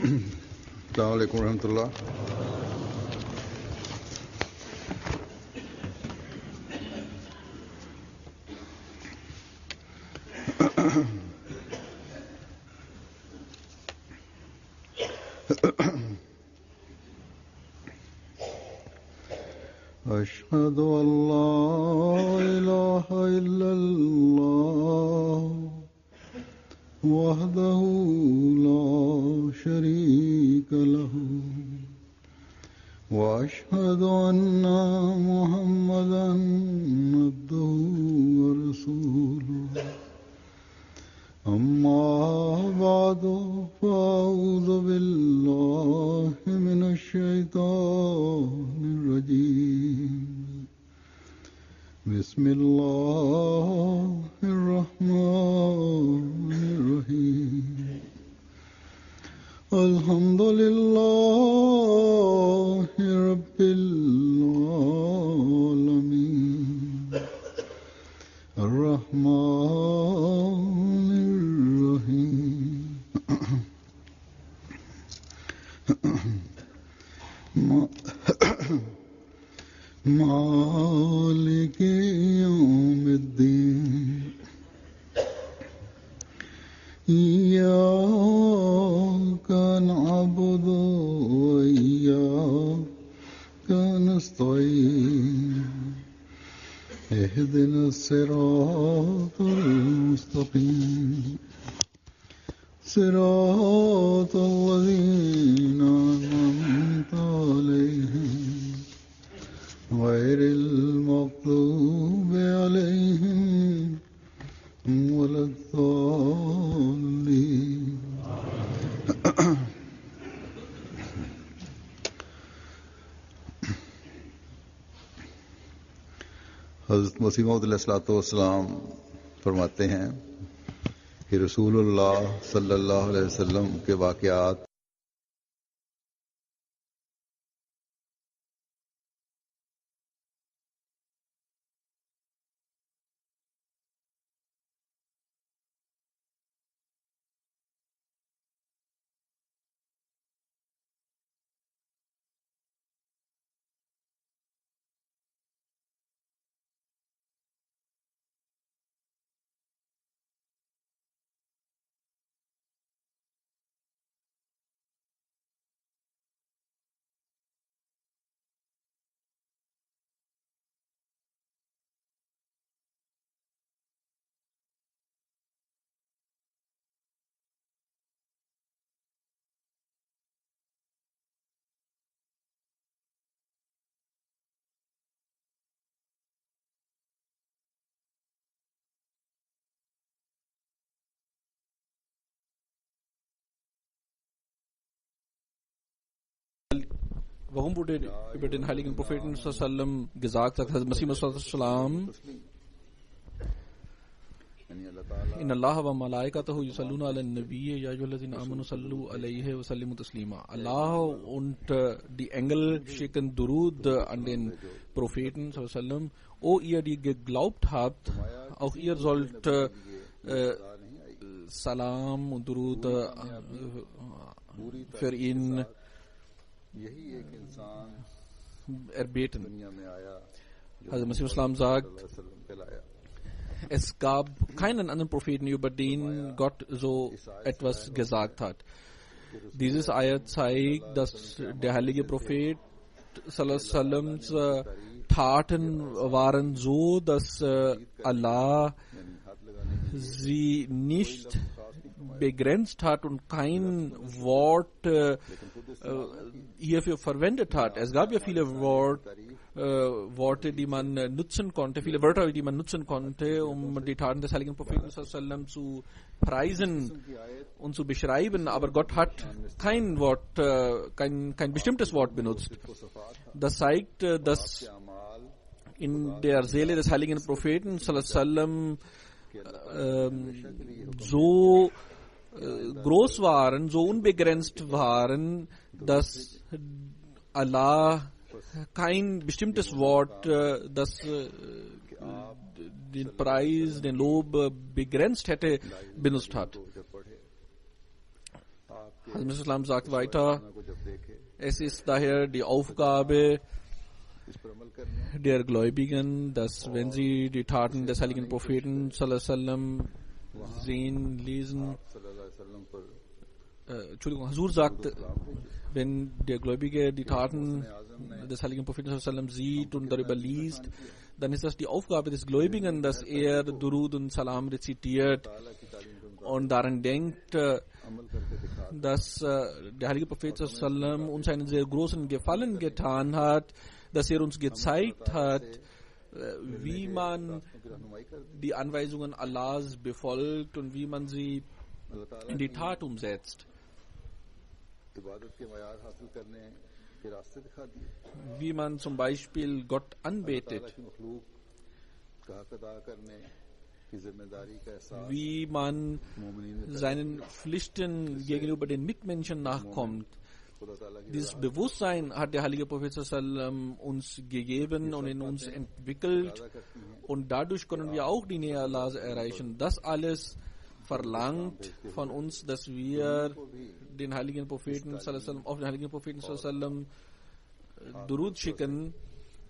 अस्सलाम वालेकुम रहमतुल्लाह। أشهد أن لا إله إلا الله وحده لا شريك له وأشهد أن محمدا عبده ورسوله أما بعد فأعوذ بالله من الشيطان الرجيم بسم الله الرحمن الرحيم الحمد لله رب العالمين الرحمن الرحيم مالك يوم الدين إياك نعبد وإياك نستعين اهدنا الصراط المستقيم صراط الذين أنعمت عليهم غير المغضوب عليهم ولا الضالين हज़रत मसीह मौऊद अलैहिस्सलाम फरमाते हैं कि रसूलुल्लाह सल्लल्लाहु अलैहि वसल्लम के वाक़यात Warum wurde über den heiligen Propheten sallam gesagt, sagt Hazrat Masih sallam, Inna Allah wa malaikatahu yusalluna ala nabiyyi ya ayyuhallazina amanu sallu alayhi wa sallimu taslima. Allah und die Engel schicken Durud an den Propheten sallam. O ihr, die geglaubt habt, auch ihr sollt Salam und Durud für ihn erbeten. Also Masih Islam sagt, es gab keinen anderen Propheten, über den Gott so etwas gesagt hat. Dieses Ayat zeigt, dass der heilige Prophet Sallallahu Taten waren so, dass Allah sie nicht begrenzt hat und kein Wort hierfür verwendet hat. Es gab ja viele Worte, die man nutzen konnte, viele Wörter, die man nutzen konnte, um die Taten des heiligen Propheten sallam zu preisen und zu beschreiben, aber Gott hat kein Wort, kein bestimmtes Wort benutzt. Das zeigt, dass in der Seele des heiligen Propheten sallam so groß waren, so unbegrenzt waren, dass Allah kein bestimmtes Wort, das den Preis, den Lob begrenzt hätte, benutzt hat. Hazrat Islam sagt weiter, को जब देखे es ist daher die Aufgabe इस पर अमल करने der Gläubigen, dass wenn sie die Taten des heiligen Propheten sallallahu alaihi wasallam sehen, lesen, सल्लल्लाहु अलैहि वसल्लम पर Entschuldigung, Hazur sagt, wenn der Gläubige die Taten des heiligen Propheten sallallahu alaihi wasallam sieht und darüber liest, dann ist das die Aufgabe des Gläubigen, dass er Durud und Salam rezitiert und daran denkt, dass der heilige Prophet sallallahu alaihi wasallam uns einen sehr großen Gefallen getan hat, dass er uns gezeigt hat, wie man die Anweisungen Allahs befolgt und wie man sie in die Tat umsetzt. इबादत के मयार हासिल करने के रास्ते दिखा दिए Wie man zum Beispiel Gott anbetet, की मखलूक का हक अदा करने की जिम्मेदारी का एहसास wie man मोमिनीन seinen Pflichten gegenüber den Mitmenschen nachkommt. खुदा ताला की Dieses Bewusstsein hat der heilige Prophet sallallahu alaihi wasallam uns gegeben und in uns entwickelt und dadurch können wir auch die Nähe Allahs erreichen. Das alles verlangt von uns, dass wir den heiligen Propheten sallallahu alaihi wasallam, auf den heiligen Propheten sallallahu alaihi wasallam Durud schicken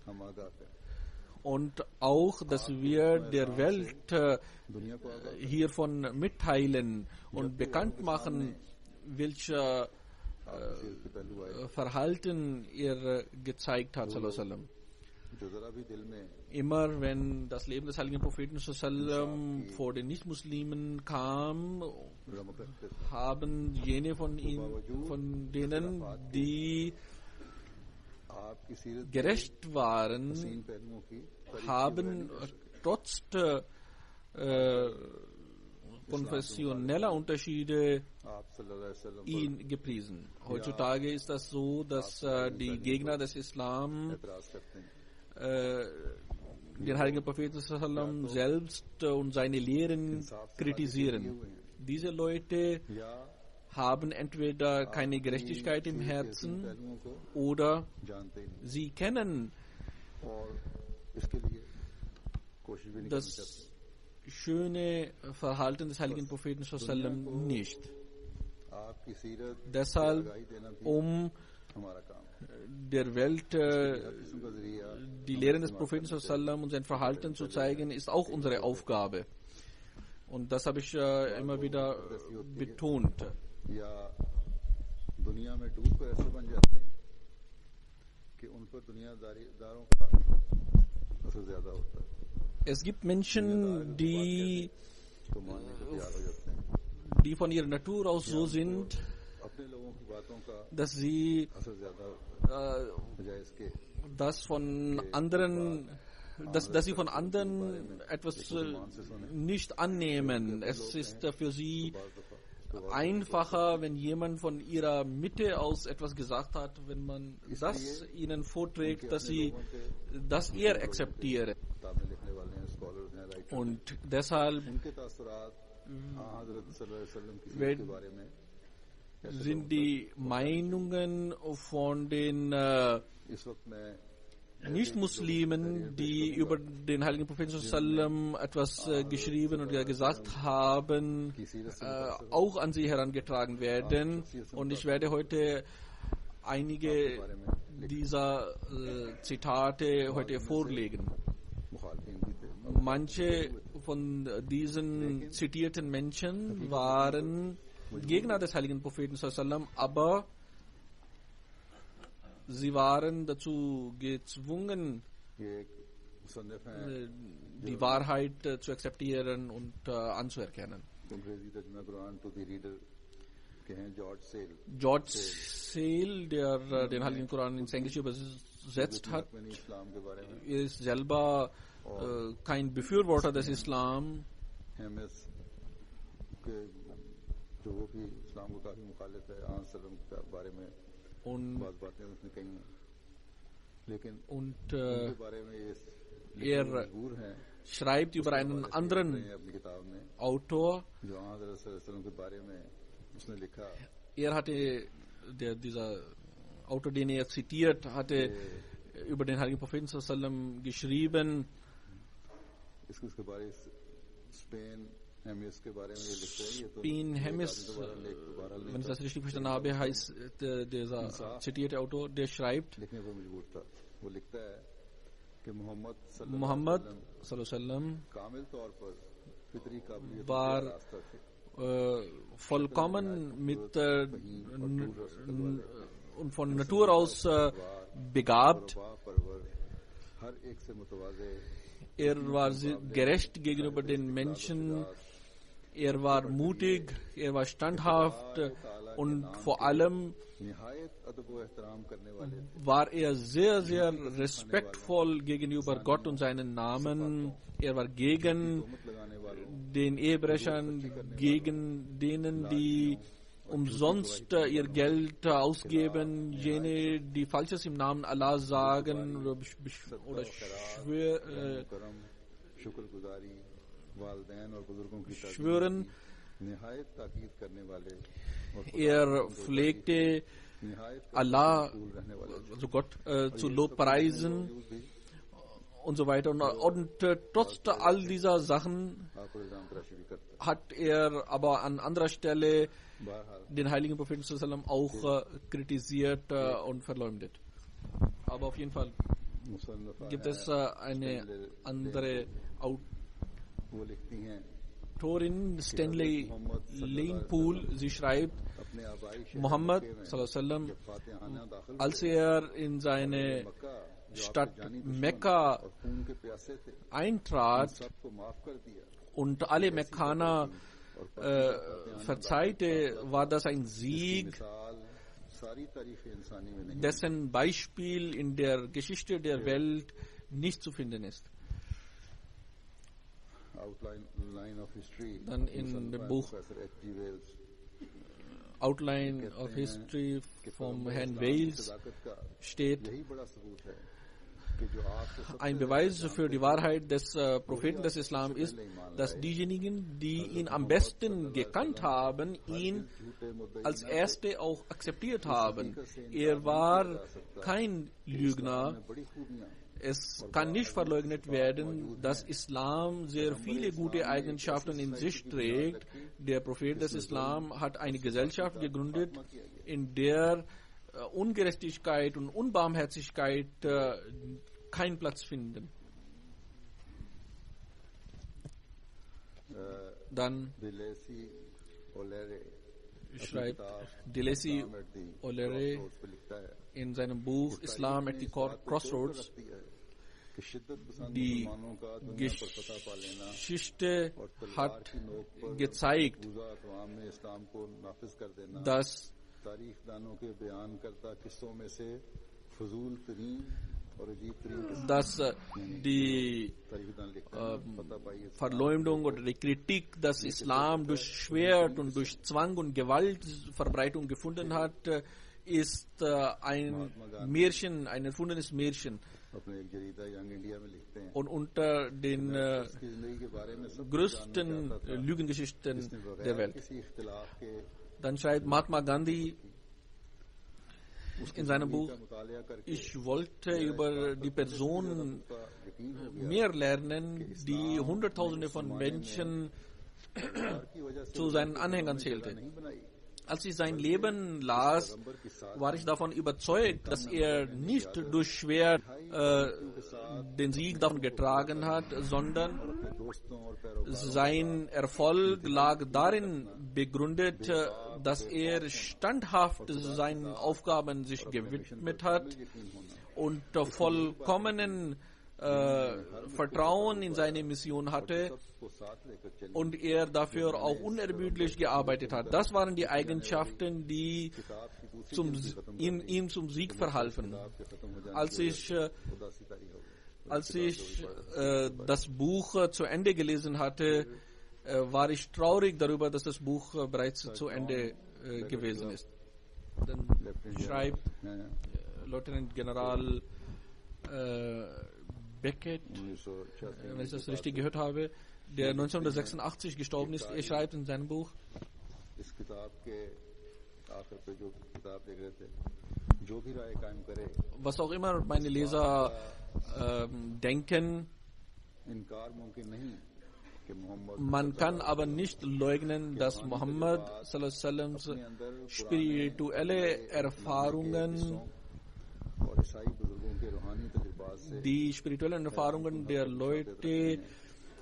हम आगाह करें und auch, dass wir der Welt दुनिया को आगाह hiervon mitteilen und bekannt machen, welcher के पहलू आए Verhalten er gezeigt hat, sallallahu alaihi wasallam. जो जरा भी दिल में Immer wenn das Leben des heiligen Propheten sallallahu alaihi wasallam vor den Nichtmuslimen kam, रमक रखते थे haben jene von denen, die आपकी सीरत gerecht waren, तीन पहलुओं की haben trotz konfessioneller Unterschiede आप सल्लल्लाहु अलैहि वसल्लम ihn gepriesen. Heutzutage ist das so, dass die Gegner des Islam एतराज करते हैं den heiligen Propheten sallam selbst und seine Lehren kritisieren. Diese Leute या haben entweder keine Gerechtigkeit im Herzen पहलुओं को oder जानते ही नहीं sie kennen और इसके लिए कोशिश भी नहीं करनी चाहते das schöne Verhalten des heiligen Propheten sallam nicht. आपकी सीरत Deshalb, आगाही देना भी um हमारा काम है der Welt किस्म का जरिया die Lehren des Propheten sallam und sein Verhalten zu zeigen, ist auch unsere Aufgabe. Und das habe ich immer wieder betont. या दुनिया में डूब कर ऐसे बन जाते हैं कि उन पर दुनियादारों का असर ज्यादा होता है Es gibt Menschen, die तो मानने को तैयार हो जाते हैं die von ihrer Natur aus so sind, अपने लोगों की बातों का dass sie असर ज्यादा होता है बजाय इसके das von anderen, dass sie von anderen etwas nicht annehmen. Es ist für sie einfacher, wenn jemand von ihrer Mitte aus etwas gesagt hat, wenn man das ihnen vorträgt, dass sie das eher akzeptieren. किताबें लिखने वाले हैं स्कॉलर्स हैं writer Und deshalb उनके तासुरात हज़रत सल्लल्लाहु अलैहि वसल्लम की सीरत Wenn- के बारे में sind die Meinungen von den इस वक्त मैं Nicht-Muslimen, die über den heiligen Propheten sallam etwas geschrieben oder gesagt haben, auch an sie herangetragen werden. Und ich werde heute einige dieser Zitate heute vorlegen. मुखालफिन भी थे Manche von diesen zitierten Menschen waren Gegner des heiligen Propheten sallam, aber sie waren dazu gezwungen, ये एक मुसन्निफ हैं die Wahrheit zu akzeptieren und anzuerkennen. अंग्रेजी तर्जुमा Quran to the reader के हैं George Sale George Sale, der den heiligen Koran ins Englische übersetzt hat, मैंने इस्लाम के बारे में ist selber kein Befürworter des Islam. MS के जो वो भी इस्लाम को काफी मुखालिफ है आन सल्लम के बारे में Und, बात बातें उसने कही हैं लेकिन und उनके बारे में ये er मजबूर हैं schreibt über einen anderen अपनी किताब में Autor. जो हज़रत सल्लल्लाहु अलैहि वसल्लम के बारे में उसने लिखा Er hatte, dieser Autor, den er zitiert, hatte über den heiligen Propheten sallam geschrieben, इसके बारे Spain Bin Hemis, wenn ich das richtig verstanden habe, heißt dieser zitierte Autor, der schreibt, Muhammad sallam war vollkommen mit und von Natur aus begabt. Er war gerecht gegenüber den Menschen, er war mutig, er war standhaft und vor allem war er sehr, sehr respektvoll gegenüber Gott und seinen Namen. Er war gegen den Ehebrechern, gegen denen, die umsonst ihr Geld ausgeben, jene, die Falsches im Namen Allah sagen oder schwören. Er pflegte Allah, also Gott, zu Lobpreisen und so weiter. Und trotz all dieser Sachen hat er aber an anderer Stelle den heiligen Propheten sallam auch kritisiert und verleumdet. Aber auf jeden Fall gibt es eine andere Autorin, Stanley Lane Poole. Sie schreibt, Muhammad sallam, als er in seine Stadt Mekka eintrat und alle Mekkaner verzeihte, war das ein Sieg, dessen Beispiel in der Geschichte der Welt nicht zu finden ist. Dann in dem Buch Outline of History vom Herrn Wales steht, ein Beweis für die Wahrheit des Propheten des Islam ist, dass diejenigen, die ihn am besten gekannt haben, ihn als Erste auch akzeptiert haben. Er war kein Lügner. Es kann nicht verleugnet werden, dass Islam sehr viele gute Eigenschaften in sich trägt. Der Prophet des Islam hat eine Gesellschaft gegründet, in der Ungerechtigkeit und Unbarmherzigkeit keinen Platz finden. Dann schreibt Delesi O'Leary in seinem Buch Islam at the Crossroads, die Geschichte hat gezeigt, dass die Verleumdung oder die Kritik, dass Islam durch Schwert und durch Zwang und Gewalt Verbreitung gefunden hat, ist ein Märchen, ein erfundenes Märchen. Und unter den größten Lügengeschichten der Welt. Dann schreibt Mahatma Gandhi in seinem Buch, ich wollte über die Person mehr lernen, die Hunderttausende von Menschen zu seinen Anhängern zählte. Als ich sein Leben las, war ich davon überzeugt, dass er nicht durch Schwert den Sieg davon getragen hat, sondern sein Erfolg lag darin begründet, dass er standhaft seinen Aufgaben sich gewidmet hat und vollkommenen Vertrauen in seine Mission hatte und er dafür auch unermüdlich gearbeitet hat. Das waren die Eigenschaften, die ihm zum Sieg verhalfen. Als ich das Buch zu Ende gelesen hatte, war ich traurig darüber, dass das Buch bereits zu Ende gewesen ist. Dann schreibt Lieutenant General Beckett, wenn ich das richtig gehört habe, der 1986 gestorben ist. Er schreibt in seinem Buch, was auch immer meine Leser denken, Man kann aber nicht leugnen, dass Muhammad sallallahu alaihi wasallam spirituelle Erfahrungen, die spirituellen Erfahrungen der Leute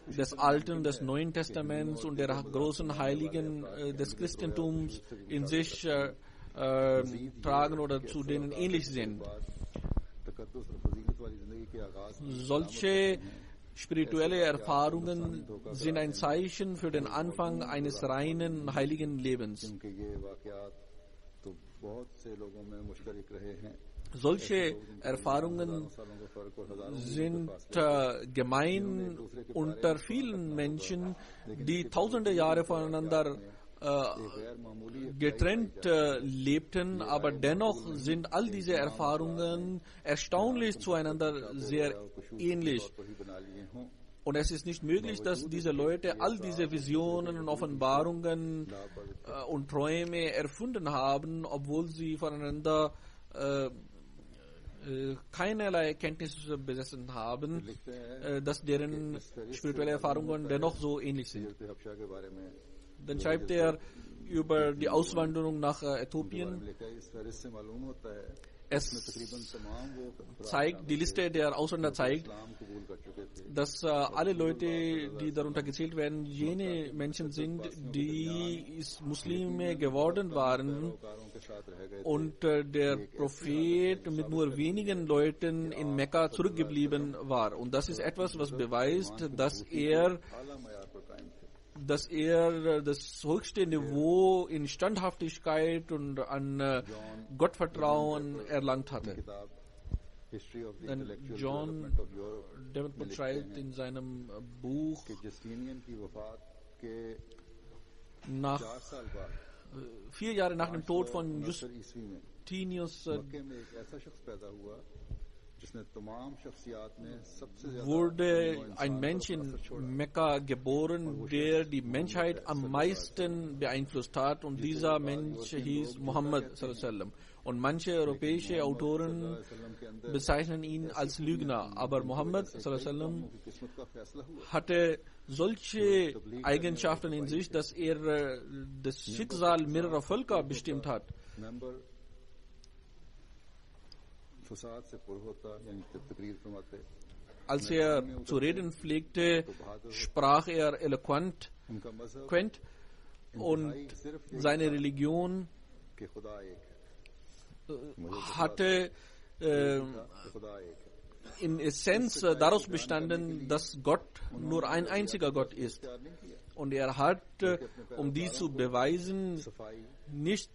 des Alten, des Neuen Testaments und der großen Heiligen des Christentums in sich tragen oder zu denen ähnlich sind. Solche spirituelle Erfahrungen sind ein Zeichen für den Anfang eines reinen, heiligen Lebens. Solche Erfahrungen sind gemein unter vielen Menschen, die tausende Jahre voneinander getrennt lebten, aber dennoch sind all diese Erfahrungen erstaunlich zueinander sehr ähnlich. Und es ist nicht möglich, dass diese Leute all diese Visionen und Offenbarungen und Träume erfunden haben, obwohl sie voneinander keinerlei Kenntnis besessen haben, dass deren spirituelle Erfahrungen dennoch so ähnlich sind. Dann schreibt er über die Auswanderung nach Äthiopien. Es zeigt, die Liste der Auswanderer zeigt, dass alle Leute, die darunter gezählt werden, jene Menschen sind, die Muslime geworden waren und der Prophet mit nur wenigen Leuten in Mekka zurückgeblieben war. Und das ist etwas, was beweist, dass er das höchste Niveau in Standhaftigkeit und an Gottvertrauen erlangt hatte. Denn John Davenport schreibt in seinem Buch, nach 4 Jahre nach dem Tod von Justinius wurde ein Mensch in Mekka geboren, der die Menschheit am meisten beeinflusst hat, und dieser Mensch hieß Muhammad sallallahu alaihi wasallam. Und manche europäische Autoren bezeichnen ihn als Lügner, aber Muhammad sallallahu alaihi wasallam hatte solche Eigenschaften in sich, dass er das Schicksal mehrerer Völker bestimmt hat. Als er zu reden pflegte, sprach er eloquent und seine Religion hatte in Essenz daraus bestanden, dass Gott nur ein einziger Gott ist. Und er hat, um dies zu beweisen, nicht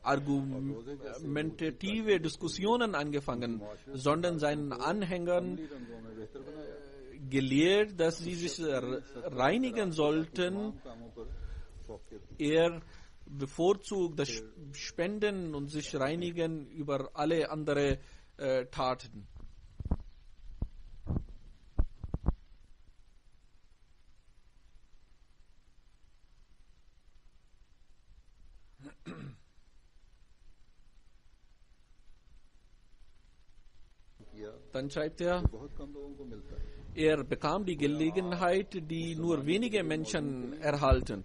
argumentative Diskussionen angefangen, sondern seinen Anhängern gelehrt, dass sie sich reinigen sollten. Er bevorzugt das Spenden und sich reinigen über alle andere Taten. Dann schreibt er bekam die Gelegenheit, die nur wenige Menschen erhalten.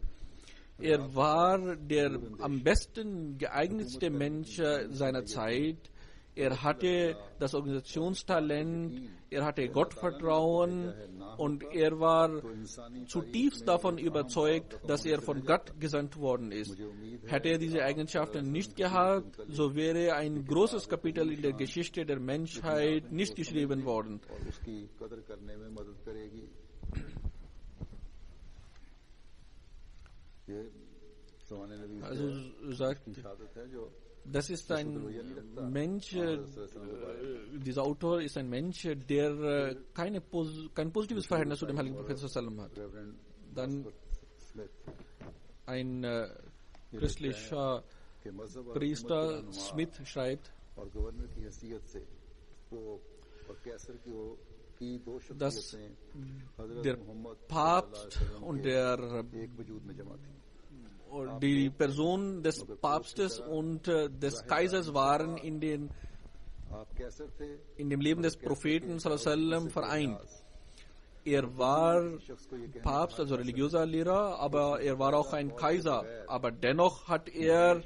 Er war der am besten geeignetste Mensch seiner Zeit. Er hatte das Organisationstalent, er hatte Gottvertrauen und er war zutiefst davon überzeugt, dass er von Gott gesandt worden ist. Hätte er diese Eigenschaften nicht gehabt, so wäre ein großes Kapitel in der Geschichte der Menschheit nicht geschrieben worden. Also sagt, das ist ein Mensch, dieser Autor ist ein Mensch, der kein positives Verhältnis zu dem heiligen Propheten sallallahu alaihi wasallam hat. Dann ein christlicher Priester Smith schreibt, dass der Papst und die Person des Papstes und des Kaisers waren in dem Leben des Propheten sallallahu alaihi wasallam vereint. Er war Papst, also religiöser Lehrer, aber er war auch ein Kaiser. Aber dennoch hat er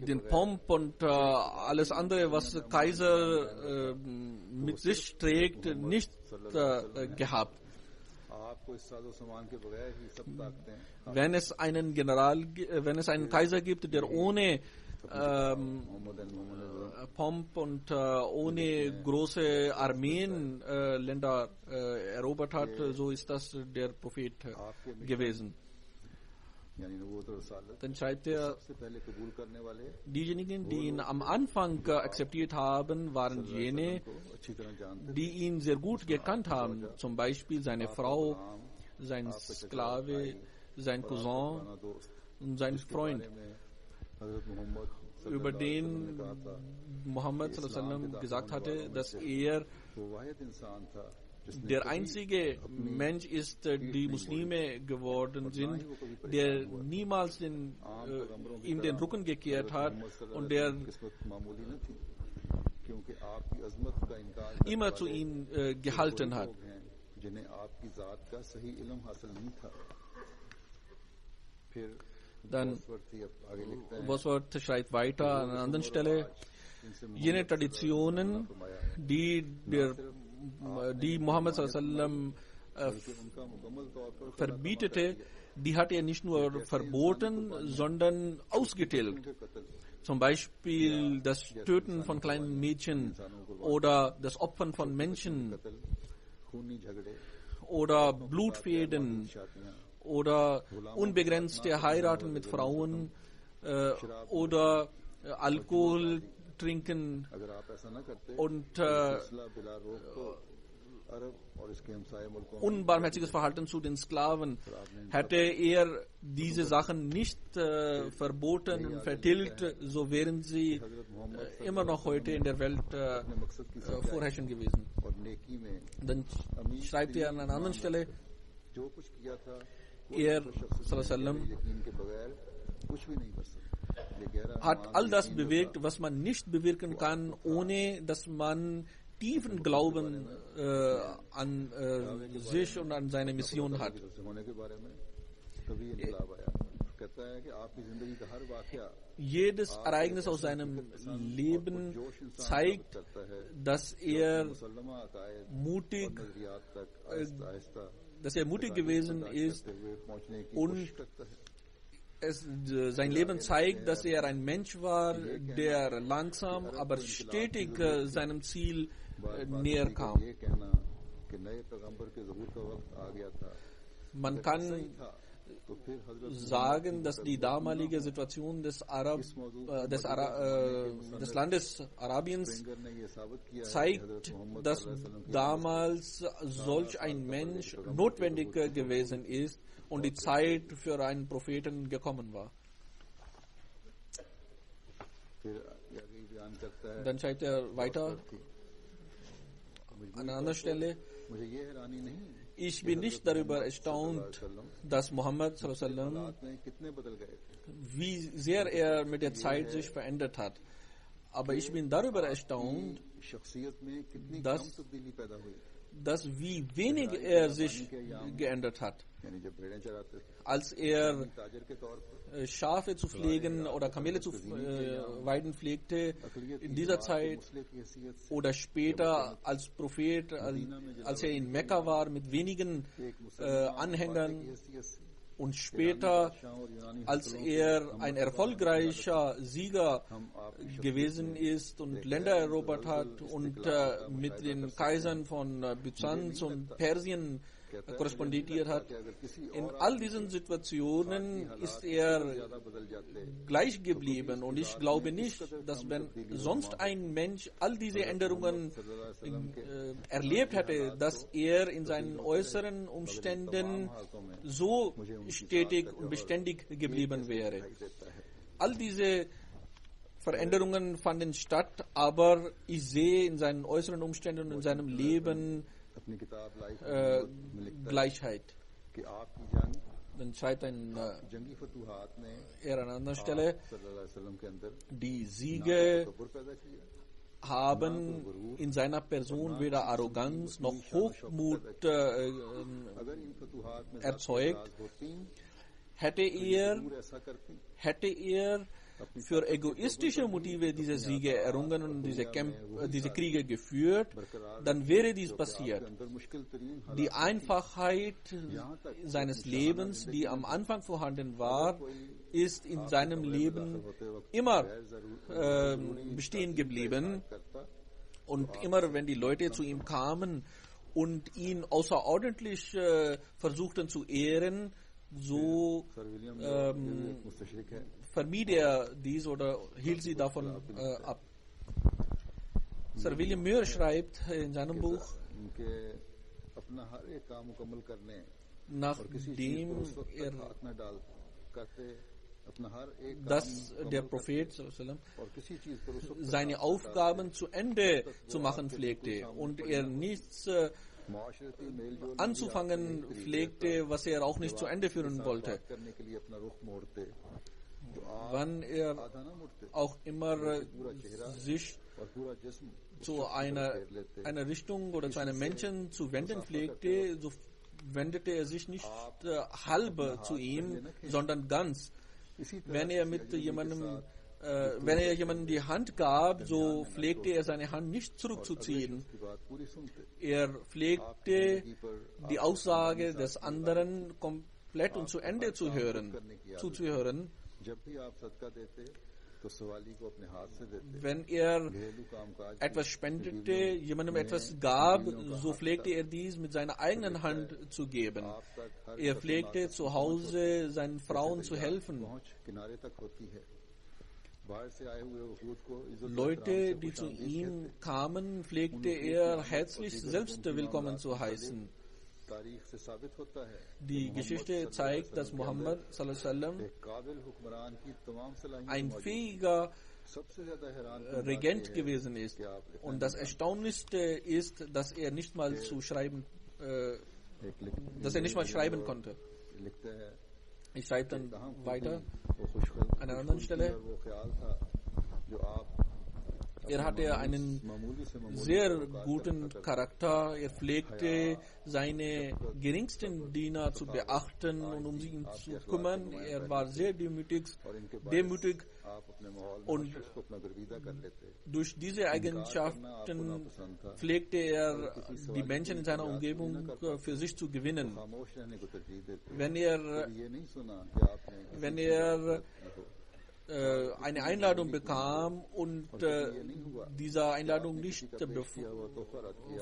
den Pomp und alles andere, was Kaiser mit sich trägt, nicht gehabt. Wenn es einen Kaiser gibt, der ohne Pomp und ohne große Armeen Länder erobert hat, so ist das der Prophet gewesen. Dann schreibt er, diejenigen, die ihn am Anfang akzeptiert haben, waren jene, die ihn sehr gut gekannt haben, zum Beispiel seine Frau, sein Sklave, sein Cousin und sein Freund, über den Muhammad gesagt hatte, dass er der einzige Mensch ist, die Muslime geworden sind, der niemals ihm den Rücken gekehrt hat und der immer zu ihm gehalten hat. Dann Bosworth schreibt weiter an einer anderen Stelle, jene Traditionen, die Muhammad sallam verbietete, die hat er nicht nur verboten, sondern ausgetilgt. Zum Beispiel das Töten von kleinen Mädchen oder das Opfern von Menschen oder Blutfäden oder unbegrenzte Heiraten mit Frauen oder Alkohol trinken und unbarmherziges Verhalten zu den Sklaven. Hätte er diese Sachen nicht verboten und vertilgt, so wären sie immer noch heute in der Welt vorherrschend gewesen. Dann schreibt er an einer anderen Stelle, er hat all das bewirkt, was man nicht bewirken kann, ohne dass man tiefen Glauben an sich und an seine Mission hat. Jedes Ereignis aus seinem Leben zeigt, dass er mutig gewesen ist und sein Leben zeigt, dass er ein Mensch war, der langsam, aber stetig seinem Ziel näher kam. Man kann sagen, dass die damalige Situation des Landes Arabiens zeigt, dass damals solch ein Mensch notwendig gewesen ist und die Zeit für einen Propheten gekommen war. Dann schreibt er weiter an einer anderen Stelle, ich bin nicht darüber erstaunt, dass Muhammad sallam, wie sehr er mit der Zeit sich verändert hat. Aber ich bin darüber erstaunt, dass wie wenig er sich geändert hat. Als er Schafe zu pflegen oder Kamele zu weiden pflegte, in dieser Zeit oder später als Prophet, als er in Mekka war mit wenigen Anhängern und später, als er ein erfolgreicher Sieger gewesen ist und Länder erobert hat und mit den Kaisern von Byzanz und Persien korrespondiert hat. In all diesen Situationen ist er gleich geblieben und ich glaube nicht, dass wenn sonst ein Mensch all diese Änderungen erlebt hätte, dass er in seinen äußeren Umständen so stetig und beständig geblieben wäre. All diese Veränderungen fanden statt, aber ich sehe in seinen äußeren Umständen und in seinem Leben Gleichheit. Dann schreibt er an einer anderen Stelle, die Siege haben in seiner Person weder Arroganz noch Hochmut erzeugt. Hätte er für egoistische Motive diese Siege errungen und diese Kriege geführt, dann wäre dies passiert. Die Einfachheit seines Lebens, die am Anfang vorhanden war, ist in seinem Leben immer bestehen geblieben. Und immer wenn die Leute zu ihm kamen und ihn außerordentlich versuchten zu ehren, so vermied er dies oder hielt sie davon ab. Sir William Muir schreibt in seinem Buch, nachdem dass der Prophet seine Aufgaben zu Ende zu machen pflegte und er nichts anzufangen pflegte, was er auch nicht zu Ende führen wollte. Wann er auch immer sich zu einer Richtung oder zu einem Menschen zu wenden pflegte, so wendete er sich nicht halb zu ihm, sondern ganz. Wenn er jemandem die Hand gab, so pflegte er seine Hand nicht zurückzuziehen. Er pflegte die Aussage des anderen komplett und zu Ende zuzuhören. Wenn er etwas spendete, jemandem etwas gab, so pflegte er dies mit seiner eigenen Hand zu geben. Er pflegte zu Hause seinen Frauen zu helfen. Leute, die zu ihm kamen, pflegte er herzlich selbst willkommen zu heißen. Die Geschichte zeigt, dass Muhammad ein fähiger Regent gewesen ist. Und das Erstaunlichste ist, dass er nicht mal schreiben konnte. Ich schreibe dann weiter an einer anderen Stelle. Er hatte einen sehr guten Charakter. Er pflegte seine geringsten Diener zu beachten und um sie zu kümmern. Er war sehr demütig und durch diese Eigenschaften pflegte er die Menschen in seiner Umgebung für sich zu gewinnen. Wenn er eine Einladung bekam und dieser Einladung nicht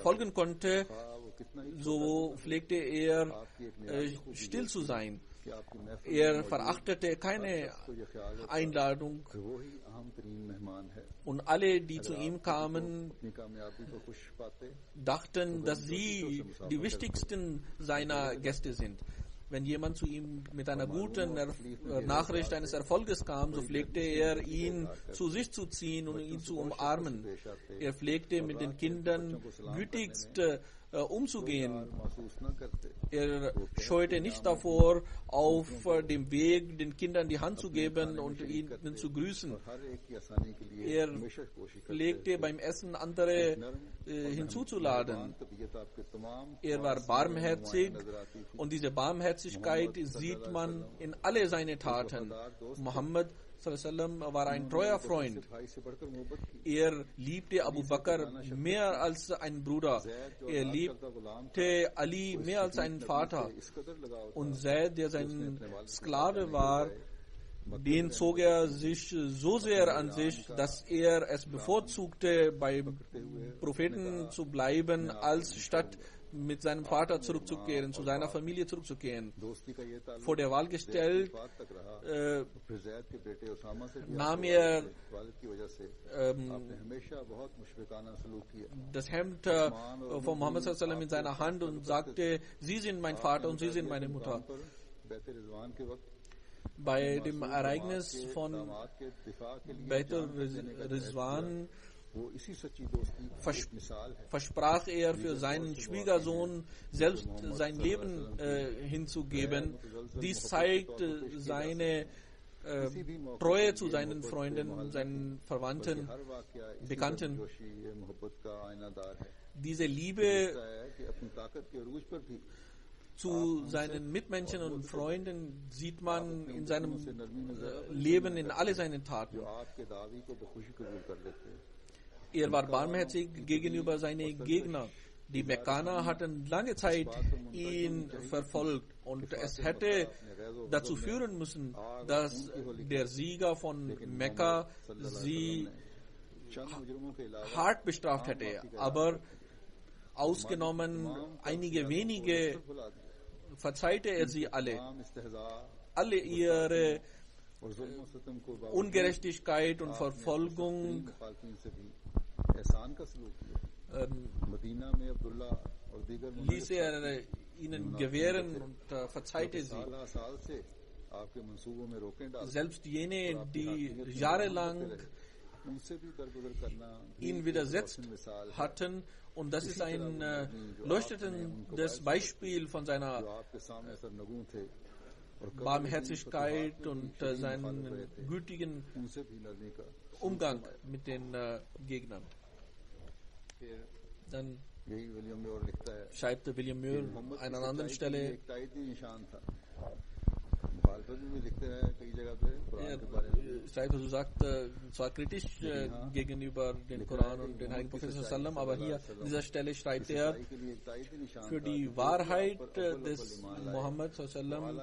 folgen konnte, so pflegte er still zu sein. Er verachtete keine Einladung und alle, die zu ihm kamen, dachten, dass sie die wichtigsten seiner Gäste sind. Wenn jemand zu ihm mit einer guten Nachricht eines Erfolges kam, so pflegte er, ihn zu sich zu ziehen und ihn zu umarmen. Er pflegte mit den Kindern gütigst umzugehen. Er scheute nicht davor, auf dem Weg den Kindern die Hand zu geben und ihnen zu grüßen. Er pflegte beim Essen andere hinzuzuladen. Er war barmherzig und diese Barmherzigkeit sieht man in alle seine Taten. Muhammad war ein treuer Freund. Er liebte Abu Bakr mehr als einen Bruder. Er liebte Ali mehr als einen Vater. Und Zaid, der sein Sklave war, den zog er sich so sehr an sich, dass er es bevorzugte, beim Propheten zu bleiben, als statt mit seinem Vater zurückzukehren, zu seiner Familie zurückzukehren. Vor der Wahl gestellt, nahm er das Hemd von Muhammad in seiner Hand und sagte, Sie sind mein Vater und Sie sind meine Mutter. Bei dem Ereignis von Beit Rizwan versprach er für seinen Schwiegersohn selbst sein Leben hinzugeben. Dies zeigt seine Treue zu seinen Freunden, seinen Verwandten, Bekannten. Diese Liebe zu seinen Mitmenschen und Freunden sieht man in seinem Leben, in alle seinen Taten. Er war barmherzig gegenüber seinen Gegnern. Die Mekkaner hatten lange Zeit ihn verfolgt und es hätte dazu führen müssen, dass der Sieger von Mekka sie hart bestraft hätte. Aber ausgenommen einige wenige verzeihte er sie alle. Alle ihre Ungerechtigkeit und Verfolgung ließ er ihnen gewähren und verzeihte sie. Selbst jene, die jahrelang ihn widersetzt hatten, und das ist ein leuchtendes Beispiel von seiner Barmherzigkeit und seinen gütigen Umgang mit den Gegnern. Dann schreibt William Muir an einer anderen Stelle, er sagt zwar kritisch gegenüber dem Koran und den Heiligen Propheten sallam, aber hier an dieser Stelle schreibt er, für die Wahrheit des Muhammad sallam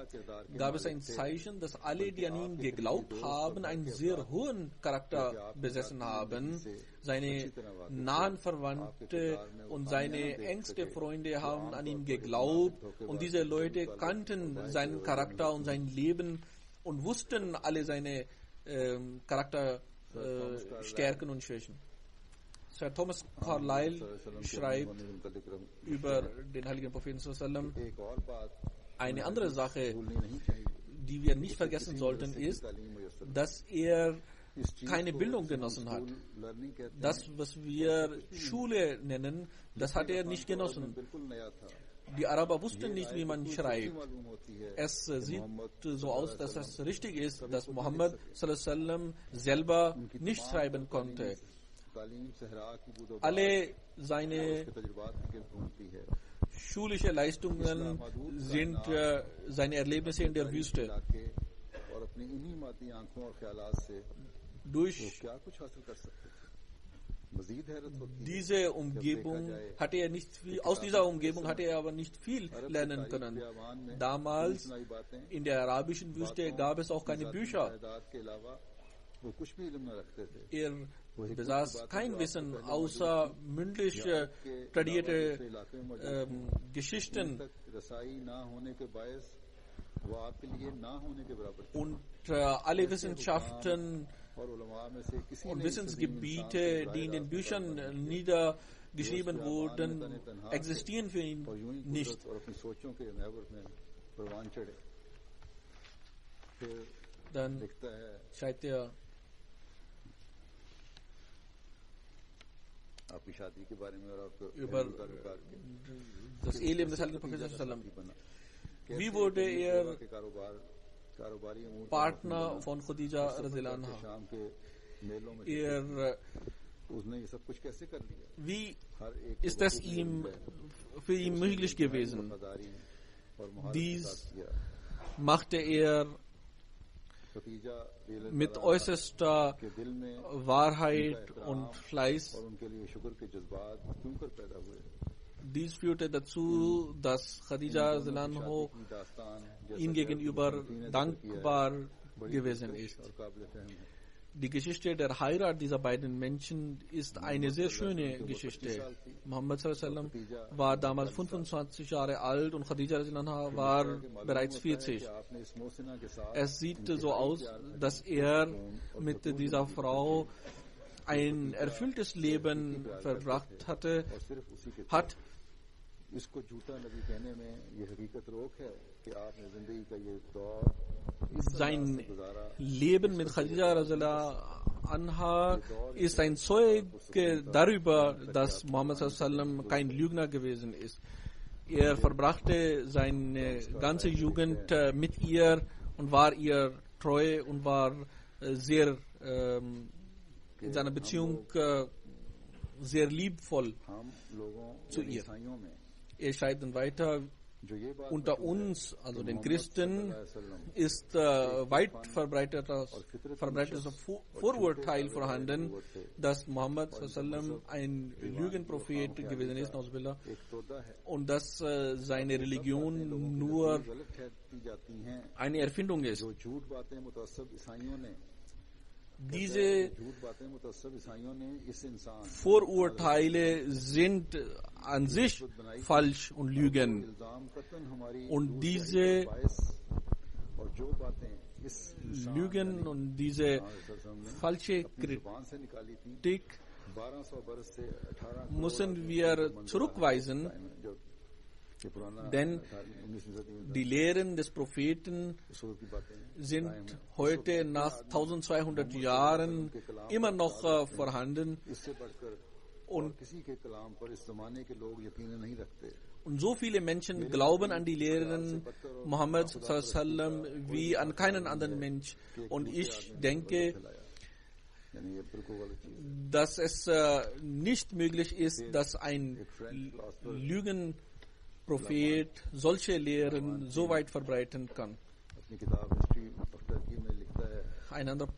gab es ein Zeichen, dass alle, die an ihn geglaubt haben, einen sehr hohen Charakter besessen haben. Seine nahen Verwandte und seine engsten Freunde haben an ihn geglaubt und diese Leute kannten seinen Charakter und sein Leben und wussten alle seine Charakterstärken und Schwächen. Sir Thomas Carlyle schreibt über den Heiligen Propheten sallam, eine andere Sache, die wir nicht vergessen sollten, ist, dass er keine Bildung genossen hat. Das, was wir Schule nennen, das hat er nicht genossen. Die Araber wussten nicht, wie man schreibt. Es sieht so aus, dass es richtig ist, dass Muhammad sallam selber nicht schreiben konnte. Alle seine schulische Leistungen sind seine Erlebnisse in der Wüste. Durch diese Umgebung hatte er nicht viel, aus dieser Umgebung hatte er aber nicht viel lernen können. Damals in der arabischen Wüste gab es auch keine Bücher. Er besaß kein Wissen außer mündlich tradierte Geschichten. Und alle Wissenschaften und Wissensgebiete, die in den Büchern niedergeschrieben wurden, existieren für ihn nicht. Dann schreibt er über das Eheleben des Heiligen Propheten. Wie wurde er Partner von Khadija radhiyallahu anha? Wie ist das für ihn möglich gewesen? Dies machte er mit äußerster Wahrheit und Fleiß. Dies führte dazu, dass Khadija radhiyallahu anha ihm gegenüber dankbar gewesen ist. Die Geschichte der Heirat dieser beiden Menschen ist eine sehr schöne Geschichte. Muhammad sallam war damals 25 Jahre alt und Khadija radhiyallahu anha war bereits 40. Es sieht so aus, dass er mit dieser Frau ein erfülltes Leben verbracht hat. Sein Leben mit Khadija radhiyallahu anha ist ein Zeuge darüber, dass Muhammad sallam kein Lügner gewesen ist. Er verbrachte seine ganze Jugend mit ihr und war ihr treu und war sehr in seiner Beziehung sehr liebvoll हम लोगों zu यानी ihr. ईसाइयों में Er schreibt dann weiter, जो ये बात unter मशहूर है uns, also कि den मोहम्मद Christen, सल्लल्लाहु अलैहि वसल्लम ist weit verbreitetes Vorurteil vorhanden, dass Muhammad sallam ein Lügenprophet gewesen ist, Nauzubillah, एक तोदा है und dass seine Religion nur गलत ठहरती जाती हैं eine Erfindung ist. जो झूठ बातें मुतअस्सिब ईसाइयों ने Diese झूठ बातें मुतअस्सिब ईसाइयों ने इस इंसान Vorurteile sind an sich falsch und Lügen. इल्जाम कतन हमारी Und diese बायस और जो बातें इस इंसान Lügen und diese falsche जुबान से निकाली थी Kritik 1200 बरस से 18 müssen wir zurückweisen, जो ये पुराना denn 19वीं सदी में die Lehren des Propheten रसूल की बातें sind heute nach 1200 Jahren immer noch vorhanden. इससे बढ़कर Und किसी के कलाम पर इस जमाने के लोग यकीन नहीं रखते Und so viele Menschen glauben an die Lehren Muhammad sallam wie an keinen anderen Mensch. Und ich denke, यानी ये बिल्कुल गलत चीज है dass es nicht möglich ist, dass ein Lügenprophet solche Lehren so weit verbreiten kann. अपनी किताब history of Turkey में लिखता है Ein anderer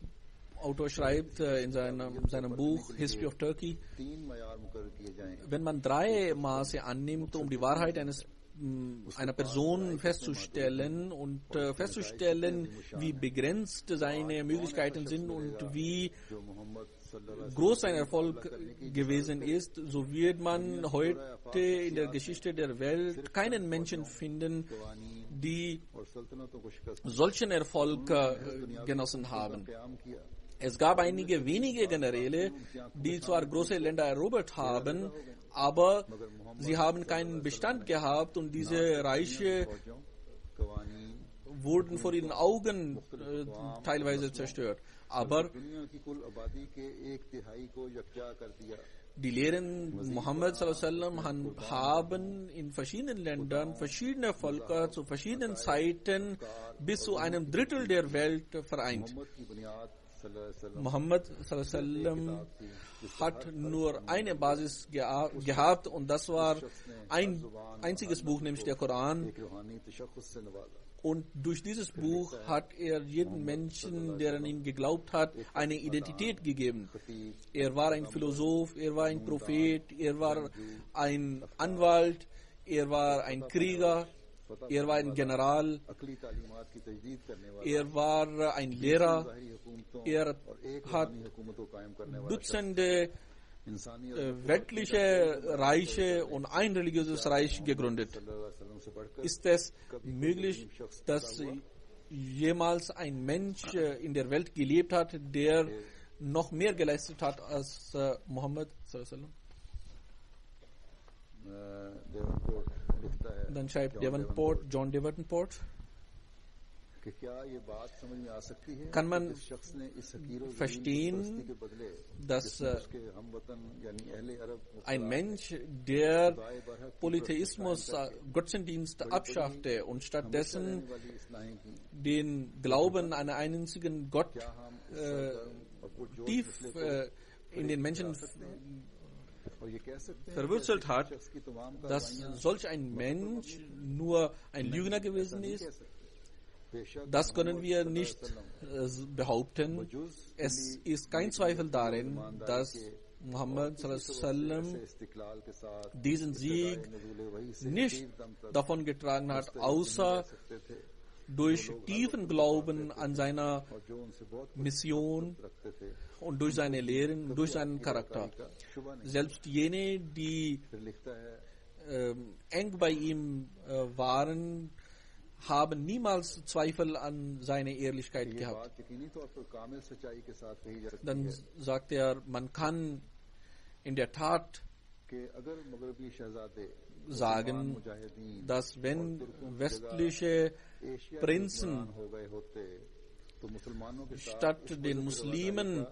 Autor schreibt in seinem Buch History of Turkey, 3 मयार मुकर्रर किए जाएं wenn man 3 Maße annimmt, um die Wahrheit einer Person festzustellen und festzustellen, wie begrenzt seine Möglichkeiten sind und wie जो मोहम्मद सल्लल्लाहु अलैहि groß sein Erfolg gewesen ist, so wird man heute in der Geschichte der Welt keinen Menschen finden, die और सल्तनतों को शिकस्त solchen Erfolg genossen haben. क़याम किया Es gab einige wenige Generäle, die zwar große Länder erobert haben, aber sie haben keinen Bestand gehabt und diese Reiche फौजों कवानीन wurden vor ihren Augen teilweise zerstört. Aber दुनिया की कुल आबादी के 1/3 को यकजा कर दिया die Lehren Muhammad sallam haben in verschiedenen Ländern verschiedene Völker zu verschiedenen Zeiten bis zu einem Drittel der Welt vereint. Mohammad की बुनियाद सल्लल्लाहु अलैहि वसल्लम Muhammad sallam hat nur eine Basis gehabt und das war ein einziges Buch, nämlich der Koran. एक रूहानी तशख्खुस से नवाजा Und durch dieses Buch hat er jedem Menschen, der an ihn geglaubt hat, eine Identität gegeben. Er war ein Philosoph, er war ein Prophet, er war ein Anwalt, er war ein Krieger, er war ein General, अकली तालीमात की तजदीद करने वाला er war ein Lehrer, ज़ाहिरी हुकूमतों er और एक hat रूहानी हुकूमत को कायम करने वाला Dutzende इंसानियत weltliche Reiche und ein religiöses Reich gegründet. सल्लल्लाहु अलैहि वसल्लम से बढ़कर Ist es möglich, dass jemals ein Mensch in der Welt gelebt hat, der noch mehr geleistet hat als Muhammad sallam? Davenport लिखता है Dann schreibt John Davenport, कि क्या ये बात समझ में आ सकती है Kann man कि इस शख्स ने इस हकीर और verstehen, ज़मीन परस्ती के बदले dass उसके हमवतन यानी अहले अरब ein Mensch, der Polytheismus, Götzendienst abschaffte und stattdessen रहने वाली इस्लाम की den Glauben an einen einzigen Gott क्या हम इस सरगर्म और पुरजोश tief फैसले को in den Menschen और ये कह सकते हैं verwurzelt कि hat, इस शख्स की तमाम dass कार्रवाइयां solch ein Mensch nur ein Lügner gewesen नहीं ist. कह सकते बेशक Das können wir nicht behaupten. Es ist kein Zweifel darin, dass Muhammad sallam से इस्तिकलाल के साथ diesen Sieg नज़ूल वही से nicht आखिर दम तक davon getragen hat, außer सकते थे durch tiefen Glauben an seiner और जो उनसे बहुत Mission रखते थे und durch seine Lehren, durch seinen Charakter. का शुबा नहीं Selbst jene, die फिर लिखता है eng bei ihm waren, haben niemals Zweifel an seine Ehrlichkeit ये gehabt. बात यकीनी तौर पर कामिल सच्चाई के साथ कही जा सकती Dann है sagt er, man kann in der Tat कि अगर मगरबी शहजादे sagen, Mujahideen dass wenn westliche Asia के Prinzen हुक्मरान हो गए होते तो मुसलमानों के साथ statt den Muslimen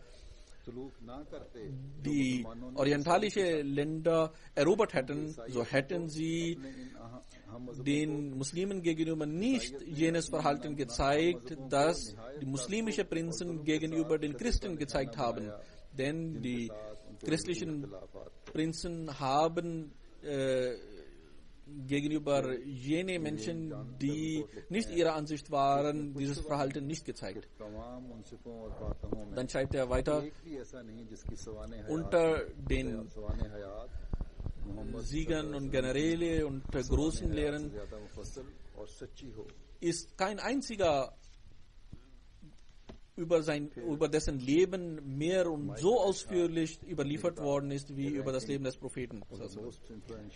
die orientalische Länder erobert hätten, so hätten sie den Muslimen gegenüber nicht jenes Verhalten gezeigt, das die muslimischen Prinzen gegenüber den Christen gezeigt haben. Denn die christlichen Prinzen haben gegenüber jenen Menschen, die nicht ihrer Ansicht waren, dieses Verhalten nicht gezeigt. Dann schreibt er weiter, unter den Siegern und Generäle und großen Lehren ist kein einziger über dessen Leben mehr und so ausführlich überliefert worden ist, wie über das Leben des Propheten.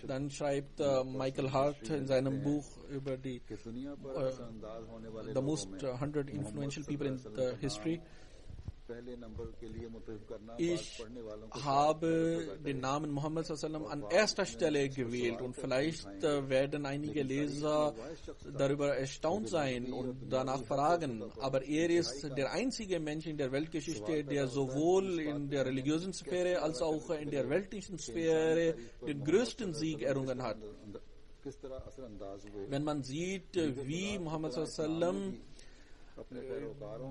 Dann schreibt Michael Hart in seinem Buch über die The Most 100 Influential People in the History, ich habe den Namen Muhammad sallam an erster Stelle gewählt und vielleicht werden einige Leser darüber erstaunt sein und danach fragen, aber er ist der einzige Mensch in der Weltgeschichte, der sowohl in der religiösen Sphäre als auch in der weltlichen Sphäre den größten Sieg errungen hat. Wenn man sieht, wie Muhammad sallam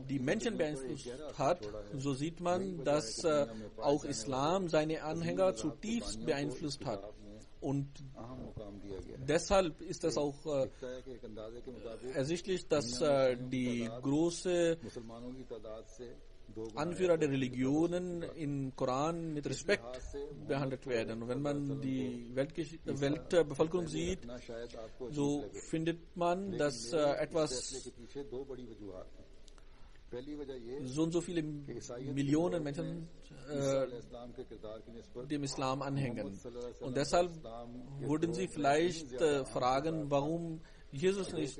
die Menschen beeinflusst hat, so sieht man, dass auch Islam seine Anhänger zutiefst beeinflusst hat. Und deshalb ist es auch ersichtlich, dass die große Anführer der Religionen im Koran mit Respekt behandelt werden. Und wenn man die Weltbevölkerung sieht, so findet man, dass etwas so und so viele Millionen Menschen dem Islam anhängen. Und deshalb würden sie vielleicht fragen, warum Jesus nicht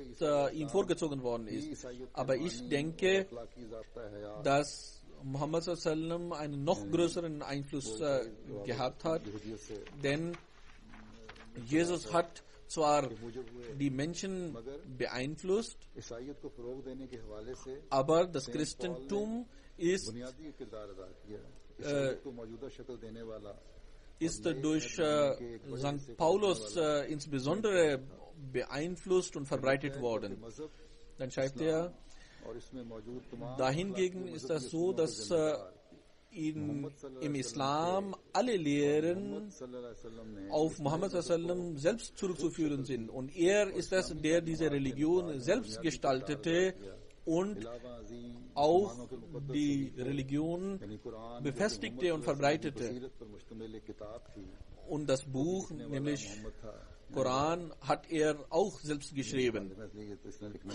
ihm vorgezogen worden ist. Aber ich denke, dass Muhammad sallam einen noch größeren Einfluss gehabt hat, denn Jesus hat zwar die Menschen beeinflusst, aber das Christentum ist durch St. Paulus insbesondere beeinflusst und verbreitet worden. Dann schreibt er, dahingegen ist das so, dass im Islam alle Lehren auf Muhammad sallam selbst zurückzuführen sind. Und er ist es, der diese Religion selbst gestaltete und auch die Religion befestigte und verbreitete. Und das Buch, nämlich Koran, hat er auch selbst geschrieben.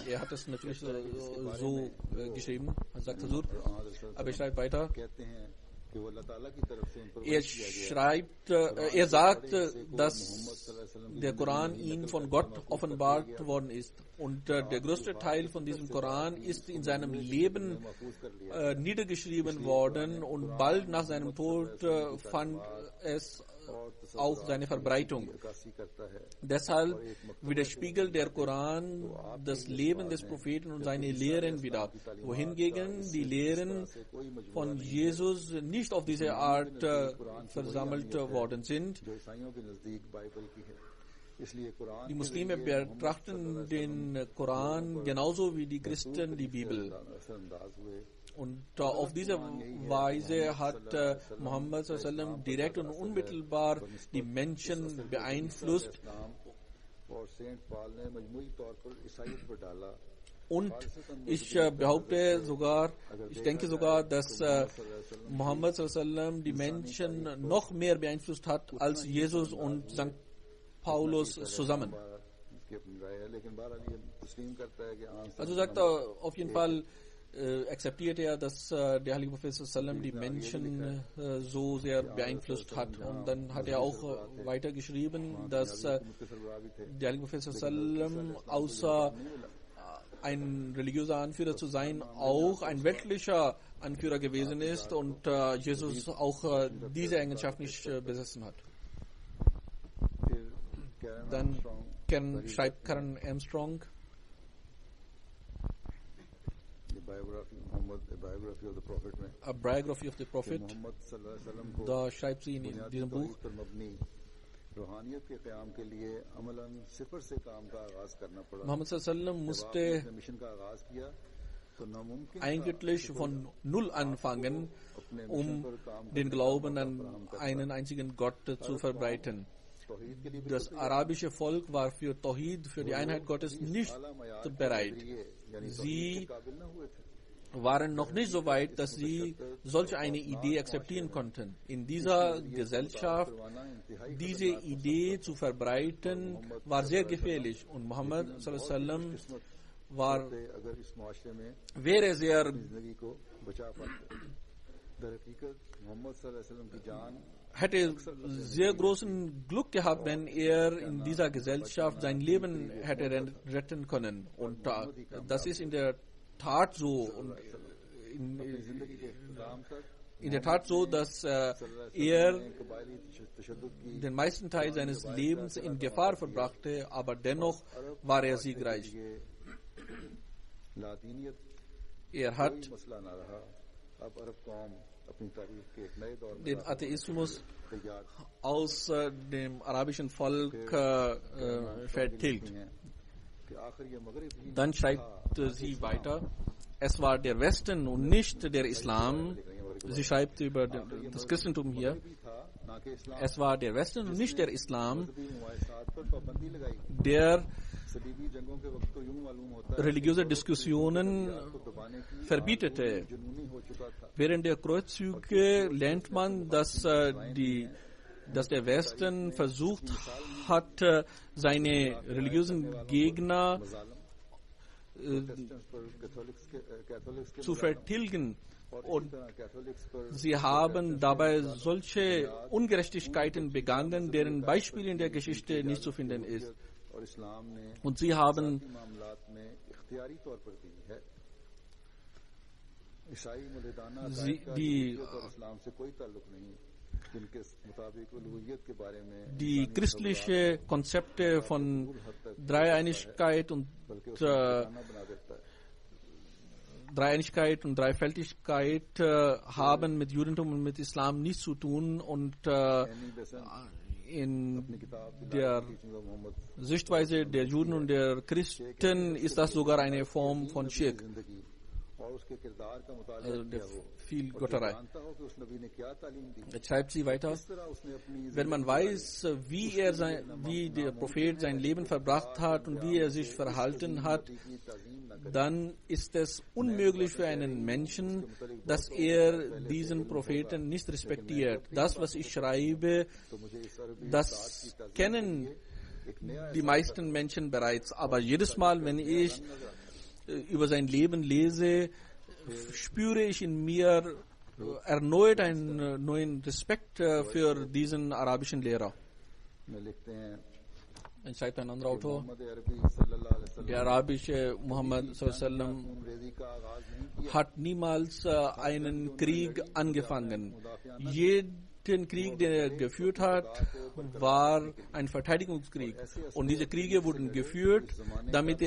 Er hat es natürlich so geschrieben, sagt Hazur, aber er schreibt weiter. Er sagt, dass der Koran ihm von Gott offenbart worden ist. Und der größte Teil von diesem Koran ist in seinem Leben niedergeschrieben worden und bald nach seinem Tod fand es auch seine Verbreitung. Deshalb widerspiegelt der Koran das Leben des Propheten und seine Lehren wieder, wohingegen die Lehren von Jesus nicht auf diese Art versammelt worden sind. Die Muslime betrachten den Koran genauso wie die Christen die Bibel. Und auf diese Weise hat Muhammad sallam direkt und unmittelbar die Menschen beeinflusst. Und ich denke sogar, dass Muhammad sallam die Menschen noch mehr beeinflusst hat als Jesus und St. Paulus zusammen. Also sagt er auf jeden Fall, akzeptiert er, dass der Heilige Prophet sallam die Menschen so sehr beeinflusst hat. Und dann hat er auch weiter geschrieben, dass der Heilige Prophet sallam außer ein religiöser Anführer zu sein, auch ein weltlicher Anführer gewesen ist und Jesus auch diese Eigenschaft nicht besessen hat. Dann schreibt Karen Armstrong, Muhammad biography of the prophet में A Biography of the Prophet. Muhammad सल्लल्लाहु अलैहि वसल्लम को Da schreibt sie in diesem Buch, तौहीद पर मबनी रूहानियत के क़याम के लिए अमलन सिफर से काम का आगाज करना पड़ा। Muhammad sallallahu alaihi wasallam जब musste आपने मिशन का आगाज किया तो नामुमकिन था eigentlich von Null anfangen, den Glauben an einen einzigen Gott zu verbreiten. तौहीद के लिए Das arabische Volk war für Tawhid, für die Einheit Gottes nicht bereit. Sie काबिल न हुए थे। waren noch nicht so weit, dass sie solch eine Idee akzeptieren konnten. In dieser Gesellschaft diese Idee zu verbreiten, war sehr gefährlich. Und Muhammad sallallahu alaihi wasallam war, अगर इस मुआशरे में wäre sehr, जिंदगी को बचा पाते। दर हकीकत मोहम्मद सल्लल्लाहु अलैहि वसल्लम की जान hätte sehr großen Glück gehabt, wenn er in dieser Gesellschaft sein Leben hätte retten können. Und das ist in der Tat so. Und जिंदगी के इख्तिताम तक in der Tat so, dass er कबायली तशद्दुद की den meisten Teil seines Lebens in Gefahr verbrachte, aber dennoch war er siegreich. लादीनियत Er hat कोई मसला ना रहा। अब अरब कौम अपनी तारीख के एक नए दौर में den Atheismus तैयार aus dem arabischen Volk vertilgt. हैं कि आखिर ये मगरिब ही Dann schreibt sie weiter, es war der Westen und nicht der Islam. Sie schreibt über das Christentum hier, भी था ना कि इस्लाम es war der Westen und nicht der Islam, भी मुआसात पर पाबंदी लगाई। der सलीबी जंगों के वक्त तो यूं मालूम होता है religiöse Diskussionen को दबाने की verbietete. जुनूनी हो चुका था। Während der Kreuzzüge lernt man, dass der Westen versucht hat, seine religiösen Gegner zu vertilgen. Und sie haben dabei solche Ungerechtigkeiten begangen, deren Beispiel in der Geschichte nicht zu finden ist. और इस्लाम ने Und sie haben मामलात में इख्तियारी तौर पर दी है। ईसाई मुल्हिदाना die और इस्लाम से कोई ताल्लुक नहीं, जिनके मुताबिक उलूहियत के बारे में die christliche Konzepte von Dreieinigkeit und बना देता है। Dreieinigkeit und Dreifältigkeit haben mit Judentum und mit Islam nichts zu tun, und in der Sichtweise der Juden und der Christen ist das sogar eine Form von Schirk, और उसके किरदार का मुताबिक der Vielgötterei. जानता हो कि उस नबी ने क्या तालीम दी, Jetzt schreibt sie weiter, इस तरह उसने अपनी wenn man weiß, wie der Prophet sein Leben verbracht hat und wie er sich verhalten hat, dann ist es unmöglich für einen Menschen, dass er diesen Propheten nicht respektiert. Das, was ich schreibe, das kennen die meisten Menschen bereits. Aber jedes Mal, wenn ich über sein Leben lese, spüre ich in mir erneut einen neuen Respekt für diesen arabischen Lehrer. में लिखते हैं Dann schreibt ein anderer Autor, Mohammad अरबी सल्लल्लाहु अलैहि वसल्लम der arabische Muhammad sallallahu alaihi wasallam अंग्रेजी का आगाज नहीं किया। hat niemals einen Krieg angefangen. Jeden Krieg, den er geführt hat, war ein Verteidigungskrieg. Und diese Kriege wurden geführt, damit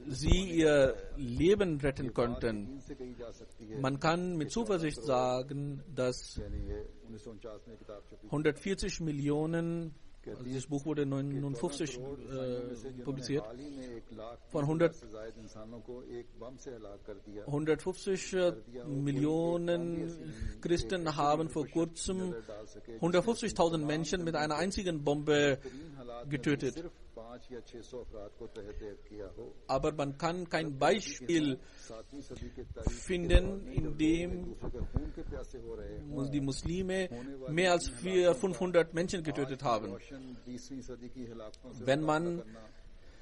sie ihr Leben retten konnten. इनसे कही जा सकती है, Man kann mit Zuversicht sagen, dass यानी ये 1949 में किताब छपी 140 Millionen, also dieses Buch wurde 1959 publiziert, हाल ही में 1 लाख von 100 से ज्यादा इंसानों को एक बम से हलाक कर दिया। 150 Millionen Christen haben vor kurzem 150.000 Menschen mit einer einzigen Bombe getötet. सिर्फ 500 या 600 अफराद को तहत किया हो। Aber man kann kein Beispiel 7वीं सदी के तारीख finden, in dem दूसरे के खून के प्यासे हो रहे हैं। die Muslime mehr als 500 Menschen getötet haben. रोशन 20वीं सदी की हलाकतों से Wenn man करना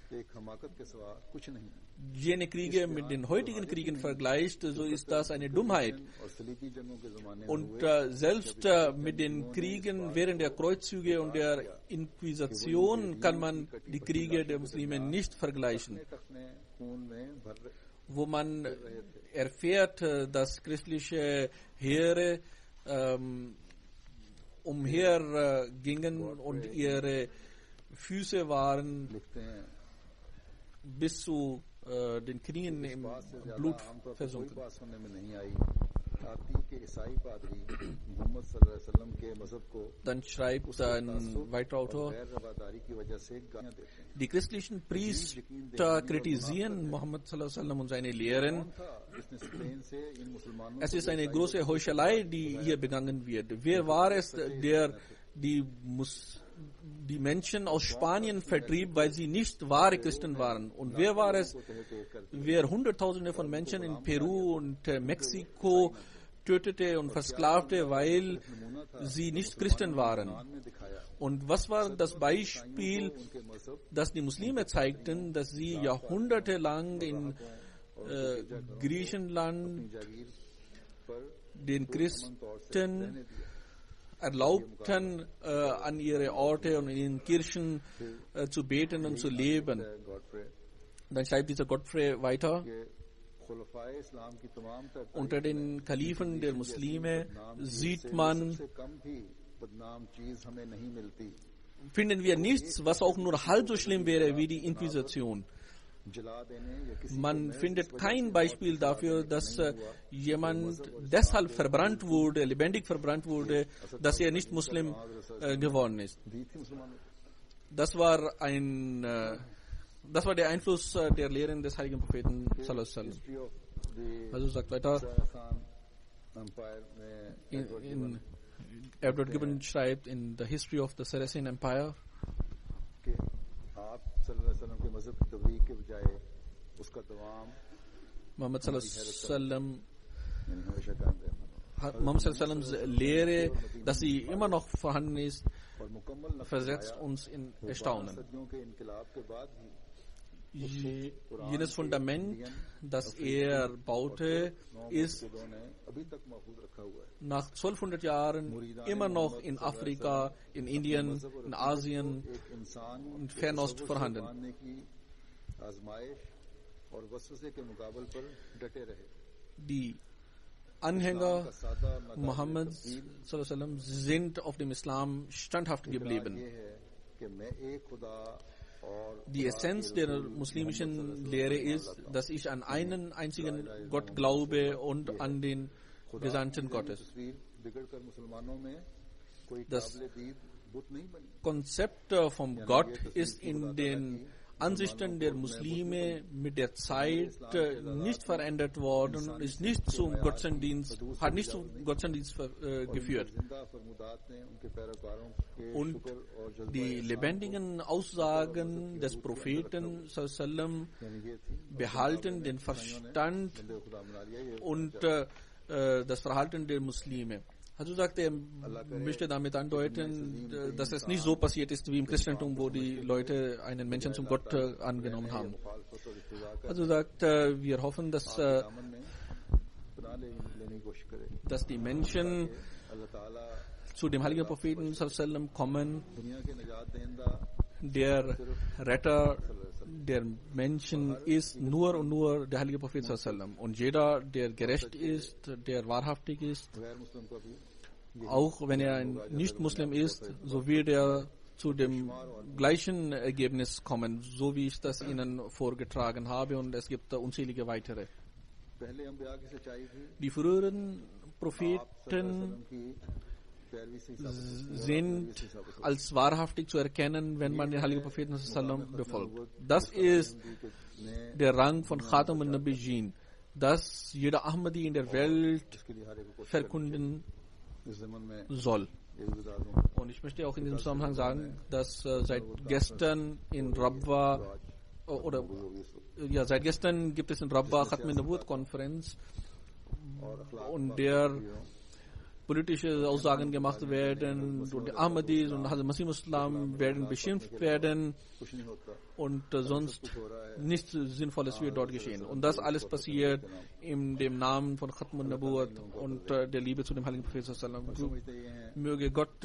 एक हमाकत के सिवा कुछ नहीं है। jene Kriege mit den heutigen Kriegen vergleicht, so ist das eine Dummheit. और सलीबी जंगों के जमाने में Und selbst mit den Kriegen während der Kreuzzüge und der Inquisition kann man die Kriege der Muslime nicht vergleichen, अपने खून में भर wo man erfährt, dass christliche Heere umhergingen und ihre Füße waren लिखते हैं bis zu den Knien im बात से ज्यादा Blut आमतौर पर कोई versunken. बात सुनने में नहीं आई आती कि ईसाई पादरी मोहम्मद सल्लल्लाहु अलैहि वसल्लम के मजहब को Dann schreibt ein weiterer Autor, गैर रवादारी की वजह से गालियां देते हैं। die christlichen Priester kritisieren Muhammad sallallahu alaihi wasallam und seine Lehren. कौन था जिसने स्पेन से इन मुसलमानों Es ist eine große Heuchelei, die hier begangen wird. Wer war es, der die Menschen aus Spanien vertrieb, weil sie nicht wahre Christen waren? Und wer war es, wer Hunderttausende von Menschen in Peru und Mexiko tötete und versklavte, weil sie nicht Christen waren? Und was war das Beispiel, das die Muslime zeigten, dass sie jahrhundertelang in Griechenland den Christen erlaubten, an ihre Orte und in den Kirchen zu beten und zu leben. Dann schreibt dieser Godfrey weiter, unter den Kalifen der Muslime sieht man, finden wir nichts, was auch nur halb so schlimm wäre wie die Inquisition. Man findet kein Beispiel dafür, dass jemand deshalb verbrannt wurde, lebendig verbrannt wurde, dass er nicht Muslim geworden ist. Das war der Einfluss der Lehren des heiligen Propheten sallallahu alaihi wasallam. Also sagt weiter, Edward Gibbon schreibt in The History of the Saracen Empire, Muhammad sallallahu alaihi wasallams Lehre, dass sie immer noch vorhanden ist, versetzt uns in Erstaunen. Jenes Fundament, das er baute, ist nach 1200 Jahren immer noch in Afrika, in Indien, in Asien und Fernost vorhanden. Die Anhänger Mohammeds sind auf dem Islam standhaft geblieben. Die Essenz der muslimischen Lehre ist, dass ich an einen einzigen Gott glaube und an den Gesandten Gottes. Das Konzept vom Gott ist in den Ansichten der Muslime mit der Zeit nicht verändert worden, ist nicht zum Götzendienst, hat nicht zum Götzendienst geführt. Und die lebendigen Aussagen des Propheten sallam, behalten den Verstand und das Verhalten der Muslime. Also sagt er, möchte damit andeuten, dass es nicht so passiert ist wie im Christentum, wo die Leute einen Menschen zum Gott angenommen haben. Also sagt, wir hoffen, dass die Menschen zu dem heiligen Propheten sallam kommen, der Retter der Menschen ist nur und nur der heilige Prophet sallam. Und jeder, der gerecht ist, der wahrhaftig ist, auch wenn er ein Nicht-Muslim ist, so wird er zu dem gleichen Ergebnis kommen, so wie ich das Ihnen vorgetragen habe, und es gibt unzählige weitere. Die früheren Propheten sind als wahrhaftig zu erkennen, wenn man den heiligen Propheten sallam befolgt. Das ist der Rang von Khatam al-Nabiyyin, das jeder Ahmadi in der Welt verkünden soll. Und ich möchte auch in diesem Zusammenhang sagen, dass seit gestern in Rabwa seit gestern gibt es in Rabwa Khatm al-Nubuwwat-Konferenz, und der politische Aussagen gemacht werden und die Ahmadis und Hazrat Masih Muslim werden beschimpft werden und sonst nichts Sinnvolles wird dort geschehen. Und das alles passiert in dem Namen von Khatm al-Nubuwwat und der Liebe zu dem heiligen Propheten sallallahu alaihi wasallam. Möge Gott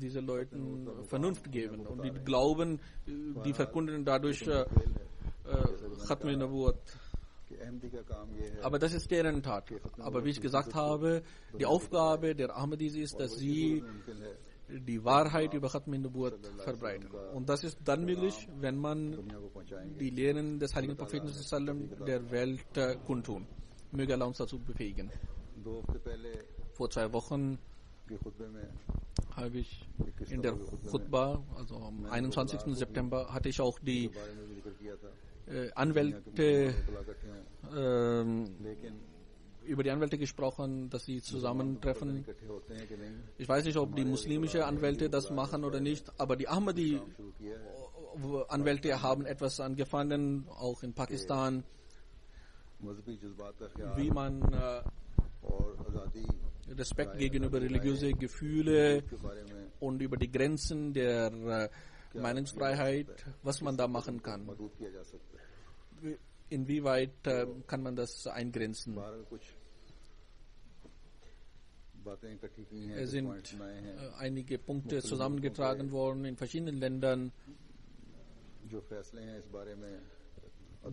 diese Leuten Vernunft geben und die glauben, die verkünden dadurch Khatm al-Nubuwwat. Aber das ist deren Tat. Aber wie ich gesagt habe, die Aufgabe der Ahmadis ist, dass sie die Wahrheit über Khatm an-Nubuwwat verbreiten. Und das ist dann möglich, wenn man दुनिया को पहुंचाएंगे. die Lehren des heiligen Propheten sallam der Welt kundtun. Möge Allah uns dazu befähigen. 2 हफ्ते पहले Vor 2 Wochen के खुतबे में habe ich in der Khutbah, also am 21. September, hatte ich auch die के बारे में भी जिक्र किया था. Anwälte, खुला इकट्ठे हों, लेकिन über die Anwälte gesprochen, dass sie zusammentreffen. इकट्ठे होते हैं कि नहीं, Ich weiß nicht, ob die muslimische Anwälte das machen oder nicht, aber die Ahmadi शुरू किया है. Anwälte haben etwas angefangen, auch in Pakistan, मजहबी जज्बात का ख्याल wie man और आज़ादी Respekt gegenüber religiöse Gefühle के बारे में und über die Grenzen der Meinungsfreiheit, was man da machen kann. मदद किया जा सकता है. Inwieweit kann man das eingrenzen? बहरहाल कुछ बातें इकट्ठी की हैं, Es कुछ sind पॉइंट्स सुनाए हैं. einige Punkte zusammengetragen worden in verschiedenen Ländern. जो फैसले हैं इस बारे में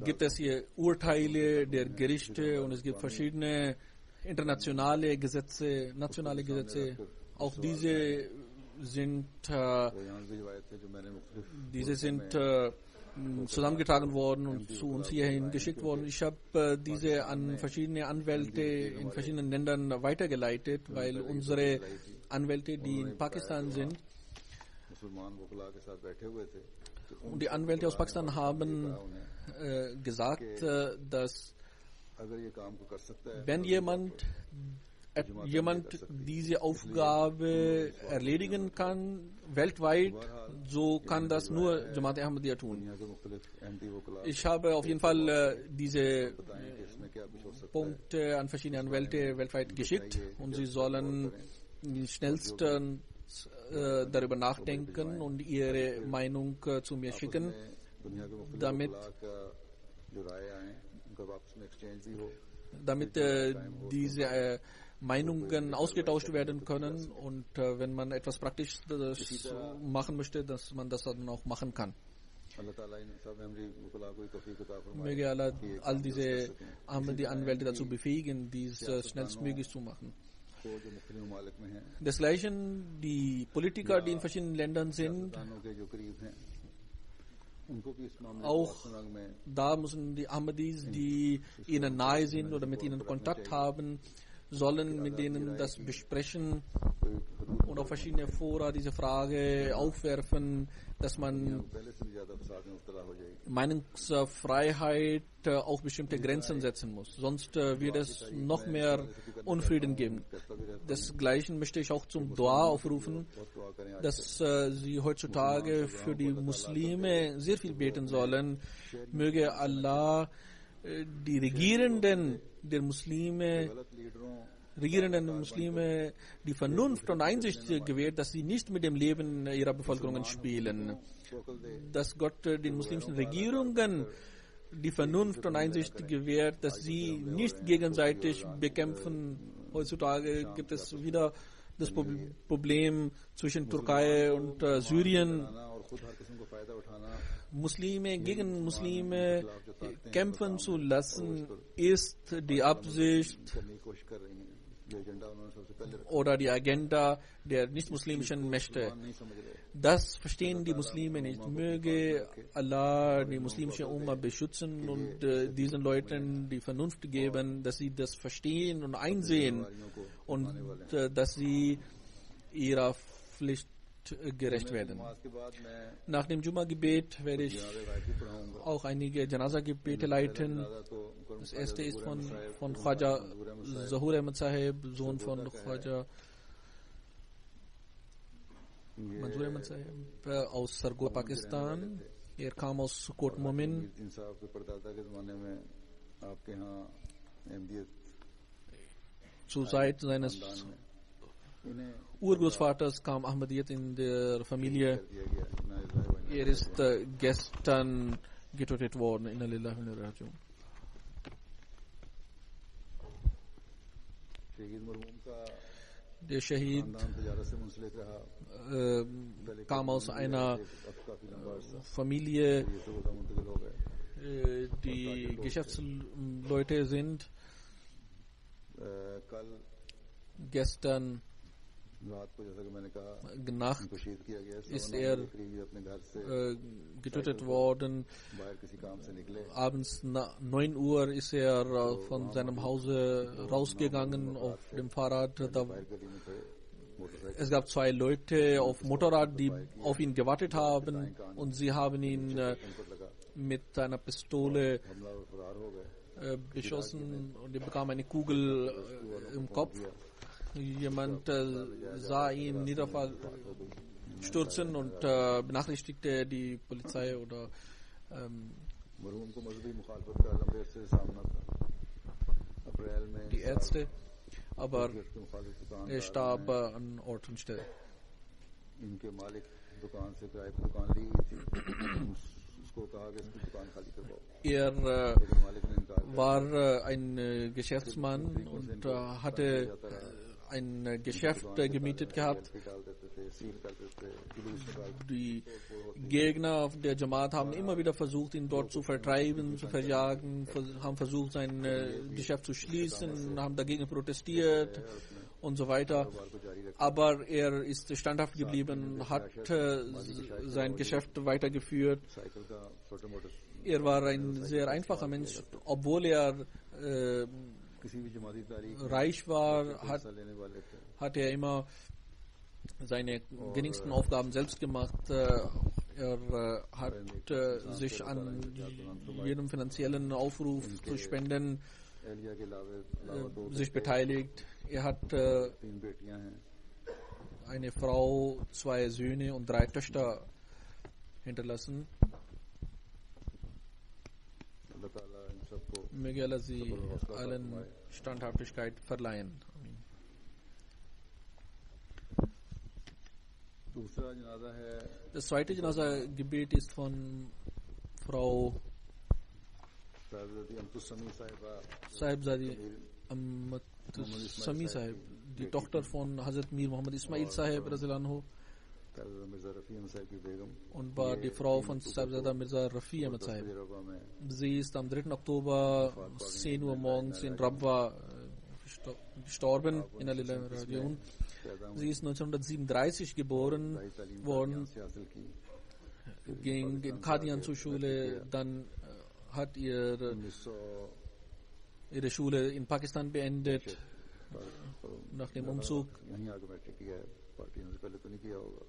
Gibt es hier Urteile der Gerichte und es gibt verschiedene internationale Gesetze, nationale Gesetze. Auch diese sind वो यहाँ भी रिवायत है जो मैंने मुख्तलिफ Diese sind zusammengetragen worden und zu uns hierhin geschickt worden. Ich habe diese an verschiedene Anwälte in verschiedenen Ländern weitergeleitet, weil unsere Anwälte, die in Pakistan sind, मुसलमान वकला के साथ बैठे हुए थे. तो und die Anwälte aus Pakistan haben gesagt, dass अगर ये काम को कर सकता है wenn jemand diese Aufgabe erledigen kann, weltweit, so kann das nur Jamaat Ahmadiyya tun. दुनिया के मुख्तलिफ एंटी वकला Ich habe auf jeden Fall diese बताएं कि इसमें क्या कुछ हो सकता है. Punkte an verschiedene Anwälte weltweit geschickt und sie sollen schnellstens darüber nachdenken und ihre Meinung zu mir schicken, दुनिया के मुख्तलिफ damit वकला का जो राय आए उनका आपस में एक्सचेंज भी हो. damit diese Meinungen ausgetauscht werden können und wenn man etwas Praktisches machen möchte, dass man das dann auch machen kann. अल्लाह ताला इन सब अहमदी वकला को तौफीक अता फरमाए. Möge Allah all diese Ahmadi-Anwälte dazu befähigen, dies schnellstmöglich zu machen. को जो मुख्तलिफ ममालिक में हैं, Desgleichen die Politiker, die in verschiedenen Ländern sind, सियासतदानों के जो करीब हैं, उनको भी इस मामले auch को रंग में da müssen die Ahmadis, die ihnen nahe sind oder mit ihnen Kontakt haben, sollen mit denen das besprechen und auf verschiedene Fora diese Frage aufwerfen, dass man पहले से भी ज्यादा फसाद में मुब्तला हो जाएगी. Meinungsfreiheit auch bestimmte Grenzen setzen muss. Sonst wird es noch mehr Unfrieden geben. Desgleichen möchte ich auch zum Dua aufrufen, बहुत दुआ करें आज. dass sie heutzutage für die Muslime sehr viel beten sollen. Möge Allah die Regierenden der Muslime गलत लीडरों die Vernunft und Einsicht gewährt, dass sie nicht mit dem Leben ihrer Bevölkerung spielen. Dass Gott den muslimischen Regierungen die Vernunft und Einsicht gewährt, dass sie nicht gegenseitig bekämpfen. Heutzutage gibt es wieder das Problem zwischen Türkei und Syrien. और खुद हर किस्म को फायदा उठाना Muslime gegen Muslime kämpfen zu lassen, ist die Absicht करने की कोशिश कर रही हैं. ये एजेंडा उन्होंने सबसे पहले रखा. oder die Agenda der nicht-muslimischen Mächte. नहीं समझ रहे. Das verstehen die Muslime nicht. Möge Allah die muslimische Umma beschützen und diesen Leuten die Vernunft geben, dass sie das verstehen und einsehen und dass sie ihrer Pflicht gerecht werden. नमाज के बाद मैं Nach dem Jumma-Gebet werde ich रिवायती पढ़ाऊंगा. auch einige Janaza-Gebete leiten. ज़्यादा तो Das erste ist von Khwaja Zahur Ahmad Sahib, Sohn von Khwaja Manzoor Ahmad Sahib aus Sargor, Pakistan. Er kam aus Kot Momin. इंसाफ के परदादा के ज़माने में आपके यहाँ अहमदियत Zur Zeit seines इन्हें Urgroßvaters kam Ahmadiyyat in der Familie. दिया गया. इन्ना लिल्लाहि व इन्ना Er ist gestern getötet worden. Inna lillahi wa inna ilaihi raji'un. शहीद मरहूम का Der Shahid खानदान तजारत से मुंसलिक रहा. kam aus einer अब काफी लंबा अर्सा Familie, ये तो होता मुंतकिल हो गए. die Geschäftsleute sind. कल Gestern रात को जैसा कि मैंने कहा Nacht उनको शहीद किया गया। ist 9 er बजे करीब ये अपने घर से getötet worden. बाहर किसी काम से निकले। Abends 9 Uhr ist er von seinem Hause rausgegangen auf dem Fahrrad. Da, बाहर गली में थे, motorcycle es gab 2 Leute auf Motorrad, die auf ihn gewartet haben und sie haben ihn उनको लगा mit einer Pistole हमलावर फरार हो गए। beschossen und er bekam eine Kugel im Kopf. Jemand sah ihn niederstürzen und benachrichtigte die Polizei oder मरहूम को मजहबी मुखालफत का लंबे अरसे से सामना था। अप्रैल में die Ärzte, aber की मुखालिफ दुकान er starb an Ort und Stelle. इनके मालिक दुकान से किराए पर दुकान ली हुई थी। उसको कहा कि इसकी दुकान खाली करवाओ। Er लेकिन मालिक ने इनकार कर war ein Geschäftsmann und hatte ein Geschäft gemietet gehabt. दिया, डाल देते थे, सील कर देते थे, जुलूस निकाल Die Gegner der Jamaat haben immer wieder versucht, ihn dort zu vertreiben, zu verjagen, haben versucht, sein Geschäft zu schließen, haben dagegen protestiert und so weiter. कारोबार को जारी रखा। Aber er ist standhaft geblieben, hat sein Geschäft weitergeführt. Cycle का छोटे मोटे Er war ein sehr einfacher Mensch, obwohl er किसी भी जमाती तारीख reich war, हिस्सा लेने वाले थे। hat er immer seine geringsten Aufgaben selbst gemacht. Er hat sich an jedem finanziellen Aufruf zu spenden Elia के अलावा दो sich beteiligt. Er hat 3 बेटियां हैं। eine Frau, 2 Söhne und 3 Töchter hinterlassen. अल्लाह ताला इन सबको Möge Allah sie allen Standhaftigkeit verleihen. Amen. दूसरा जनाजा है Das zweite Janaza-Gebet ist von Frau साहिबजादी अमतुस्समी साहिबा Sahibzadi Ahmad Sami Sahib, die Tochter von Hazrat Mir Muhammad Ismail Sahib Razillahu anhu, Sahibzada मिर्जा रफी अहमद साहिब की बेगम und war die Frau von Sahibzada Mirza Rafi Ahmad Sahib. तजरबा में Sie ist am 3. Oktober 10 Uhr morgens in Rabwa gestorben. Inna lillahi wa inna ilaihi raji'un. पैदा Sie ist 1937 geboren हुई, तालीम worden, से हासिल की। ging in Qadian zur Schule, dann hat 1900 ihre Schule in Pakistan beendet nach dem Umzug. यहीं आगे मैट्रिक किया है, पार्टी ने पहले तो नहीं किया होगा।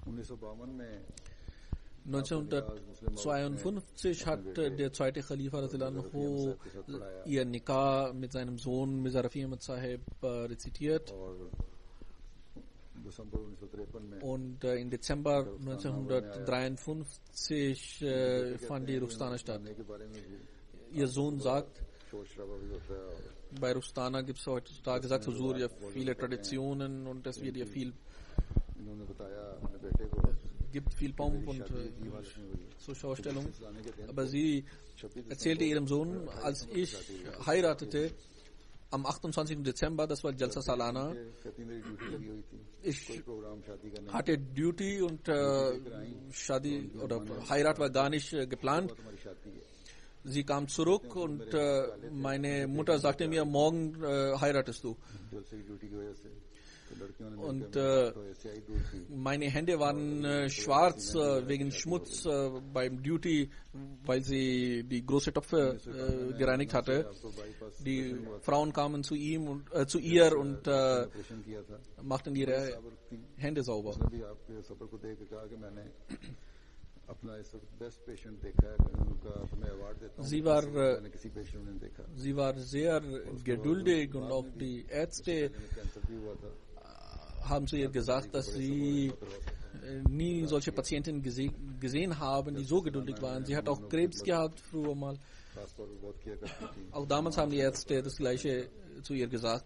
1952 में 1952 hat der zweite Khalifa Razillahu anhu ihr Nikah mit seinem Sohn Mirza Rafi Ahmad Sahib rezitiert. और दिसंबर 1953 में Und im Dezember 1953 fand die Rustana statt. खाने के बारे में भी Ihr Sohn sagt, शोर शराबा भी होता है और bei Rustana gibt es heutzutage, sagt Huzur, ja viele Traditionen und es wird ja viel, इन्होंने बताया अपने बेटे को gibt viel Pomp und zur Schaustellung. Aber sie erzählte ihrem Sohn, als ich heiratete, am 28. Dezember, das war Jalsa Salana, कहती मेरी ड्यूटी लगी हुई थी, ich कोई प्रोग्राम शादी का नहीं, hatte Duty und Shadi oder Heirat war gar nicht geplant. तुम्हारी शादी है। Sie kam zurück und meine Mutter sagte mir, morgen heiratest du. जलसे की ड्यूटी की वजह से तो लड़कियों ने Und मिलकर तो ऐसे आई दूर थी। meine Hände waren schwarz wegen Schmutz beim Duty, weil sie die große Töpfe gereinigt hatte. आपको bypass Die Frauen kamen zu ihm und zu ihr und operation किया था। machten ihre सब्र थी, Hände sauber. उसने भी आपके सब्र को देख के कहा कि मैंने अपना इस वक्त बेस्ट पेशेंट देखा है, मैं उनका तुम्हें अवार्ड देता हूँ। Sie war मैंने किसी पेशेंट ने देखा। sie war sehr geduldig und auch die Ärzte cancer भी हुआ था। haben zu ihr gesagt, dass sie nie solche Patienten gesehen haben, die so geduldig waren. Sie hat auch Krebs gehabt früher mal. खासतौर पर बहुत किया करती थी। Auch damals haben die Ärzte das Gleiche zu ihr gesagt.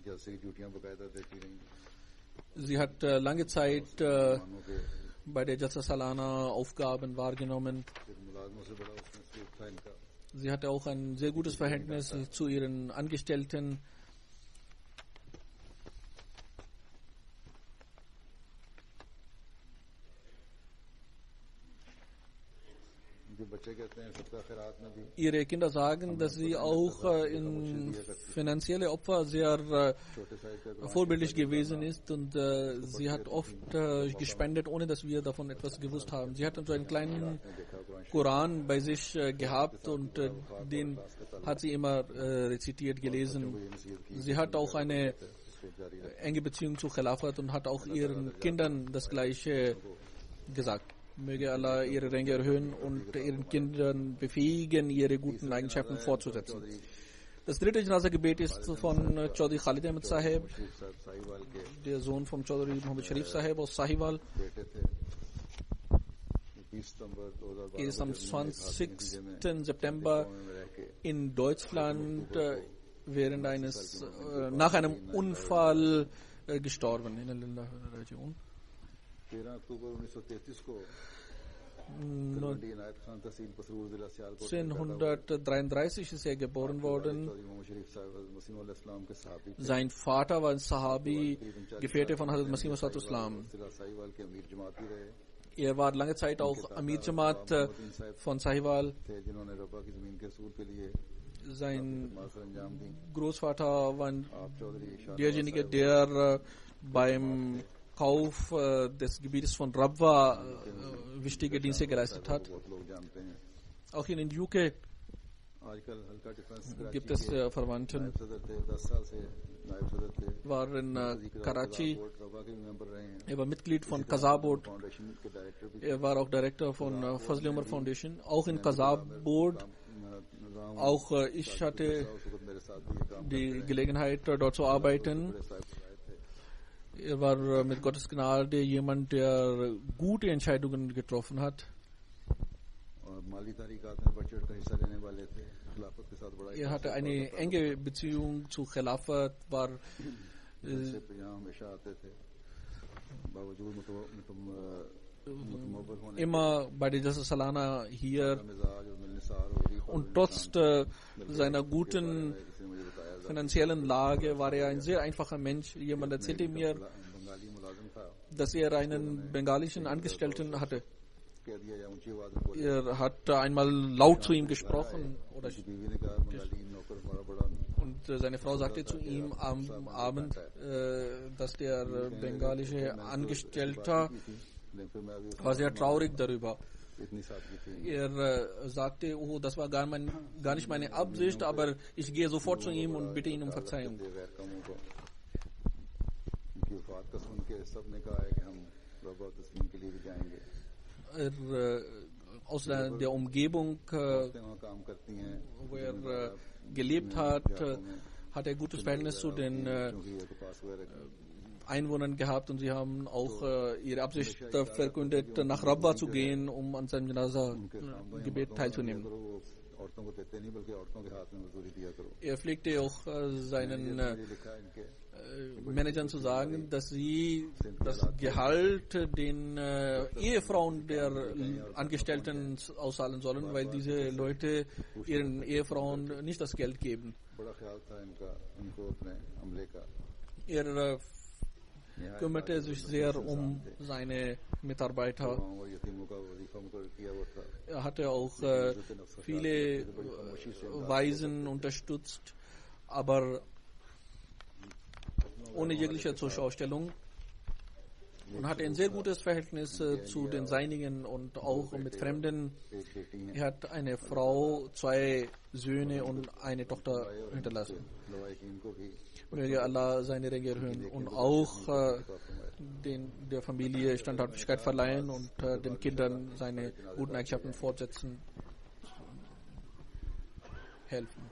जलसे की ड्यूटियां बकायदा देती रही। Sie hat lange Zeit मानो के bei der Jalsa Salana Aufgaben wahrgenommen. फिर मुलाजमों से बड़ा उसने स्वीप था इनका। Sie hatte auch ein sehr gutes Verhältnis zu ihren Angestellten. Ihre Kinder sagen, dass sie auch in finanzielle Opfer sehr vorbildlich gewesen ist und sie hat oft gespendet, ohne dass wir davon etwas gewusst haben. Sie hat so einen kleinen Koran bei sich gehabt und den hat sie immer rezitiert, gelesen. Sie hat auch eine enge Beziehung zu Khilafat und hat auch ihren Kindern das Gleiche gesagt. Möge Allah ihre Ränge erhöhen und ihren Kindern befähigen, ihre guten Eigenschaften fortzusetzen. Das dritte Janaza-Gebet ist von Chaudhry Khalid Ahmed Sahib, der Sohn von Chaudhry Muhammad Sharif Sahib aus Sahiwal. Er ist am 20. September in Deutschland nach einem Unfall gestorben. 1933 ist er geboren worden. Sein Vater war ein Sahabi, Gefährte von Hazrat Masih Maud Islam. Er war lange Zeit auch Amir Jamaat von Sahiwal. Sein Großvater war derjenige, der beim Kauf des Gebietes von Rabwa wichtige Dienste geleistet hat. Auch hier in UK gibt es Verwandten. War in Karachi. Er war Mitglied von Qazaa Board. Er war auch Director von Fazl Umar Foundation. Auch in Qazaa Board. Auch ich hatte die Gelegenheit, dort zu arbeiten. Er war mit Gottes Gnade jemand, der gute Entscheidungen getroffen hat. Er hatte eine enge Beziehung zu Khilafat, war immer bei der Jalsa Salana hier und trotz seiner guten finanziellen Lage war er ein sehr einfacher Mensch. Jemand erzählte mir, dass er einen bengalischen Angestellten hatte. Er hat einmal laut zu ihm gesprochen und seine Frau sagte zu ihm am Abend, dass der bengalische Angestellte war sehr traurig darüber. Er sagte, oh, das war gar nicht meine Absicht, aber ich gehe sofort zu ihm und bitte ihn um Verzeihung. Aus der Umgebung, wo er gelebt hat, hat er gutes Verhältnis zu den Einwohnern gehabt und sie haben auch ihre Absicht verkündet, nach Rabwa zu gehen, um an seinem Janaza-Gebet teilzunehmen. Er pflegte auch seinen Managern zu sagen, dass sie das Gehalt den Ehefrauen der Angestellten auszahlen sollen, weil diese Leute ihren Ehefrauen nicht das Geld geben. Er kümmerte sich sehr um seine Mitarbeiter. Er hatte auch viele Waisen unterstützt, aber ohne jegliche Zurschaustellung, und hatte ein sehr gutes Verhältnis zu den Seinigen und auch mit Fremden. Er hat eine Frau, 2 Söhne und eine Tochter hinterlassen. Möge Allah seine Ränge erhöhen und auch der Familie Standhaftigkeit verleihen und den Kindern seine guten Eigenschaften fortsetzen, helfen.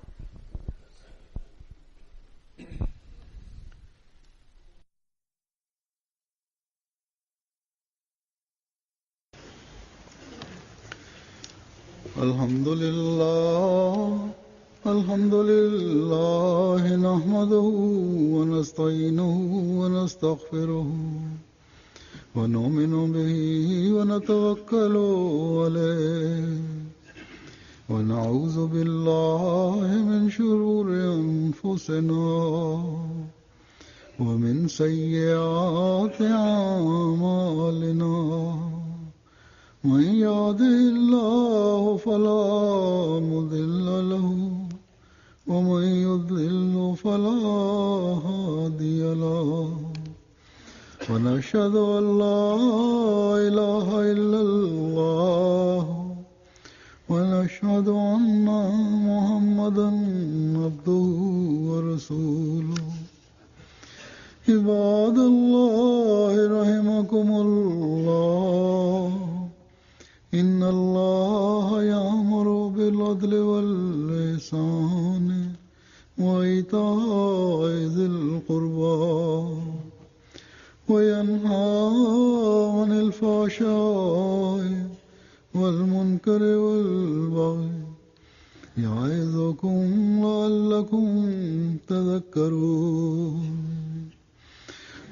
الحمد لله نحمده ونستعينه ونستغفره ونؤمن به ونتوكل عليه ونعوذ بالله من شرور أنفسنا ومن سيئات أعمالنا من يهده الله فلا مضل له ومن يضلل فلا هادي له ونشهد أن لا إله إلا الله ونشهد أن محمدا عبده ورسوله عباد الله رحمكم الله إن الله يأمر بالعدل والإحسان وإيتاء ذي القربى وينهى عن الفحشاء والمنكر والبغي يعظكم لعلكم تذكرون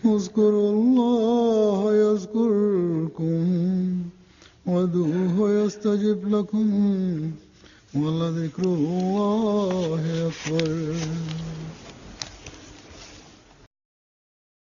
اذكروا الله يذكركم وادعوه يستجب لكم ولذكر الله أكبر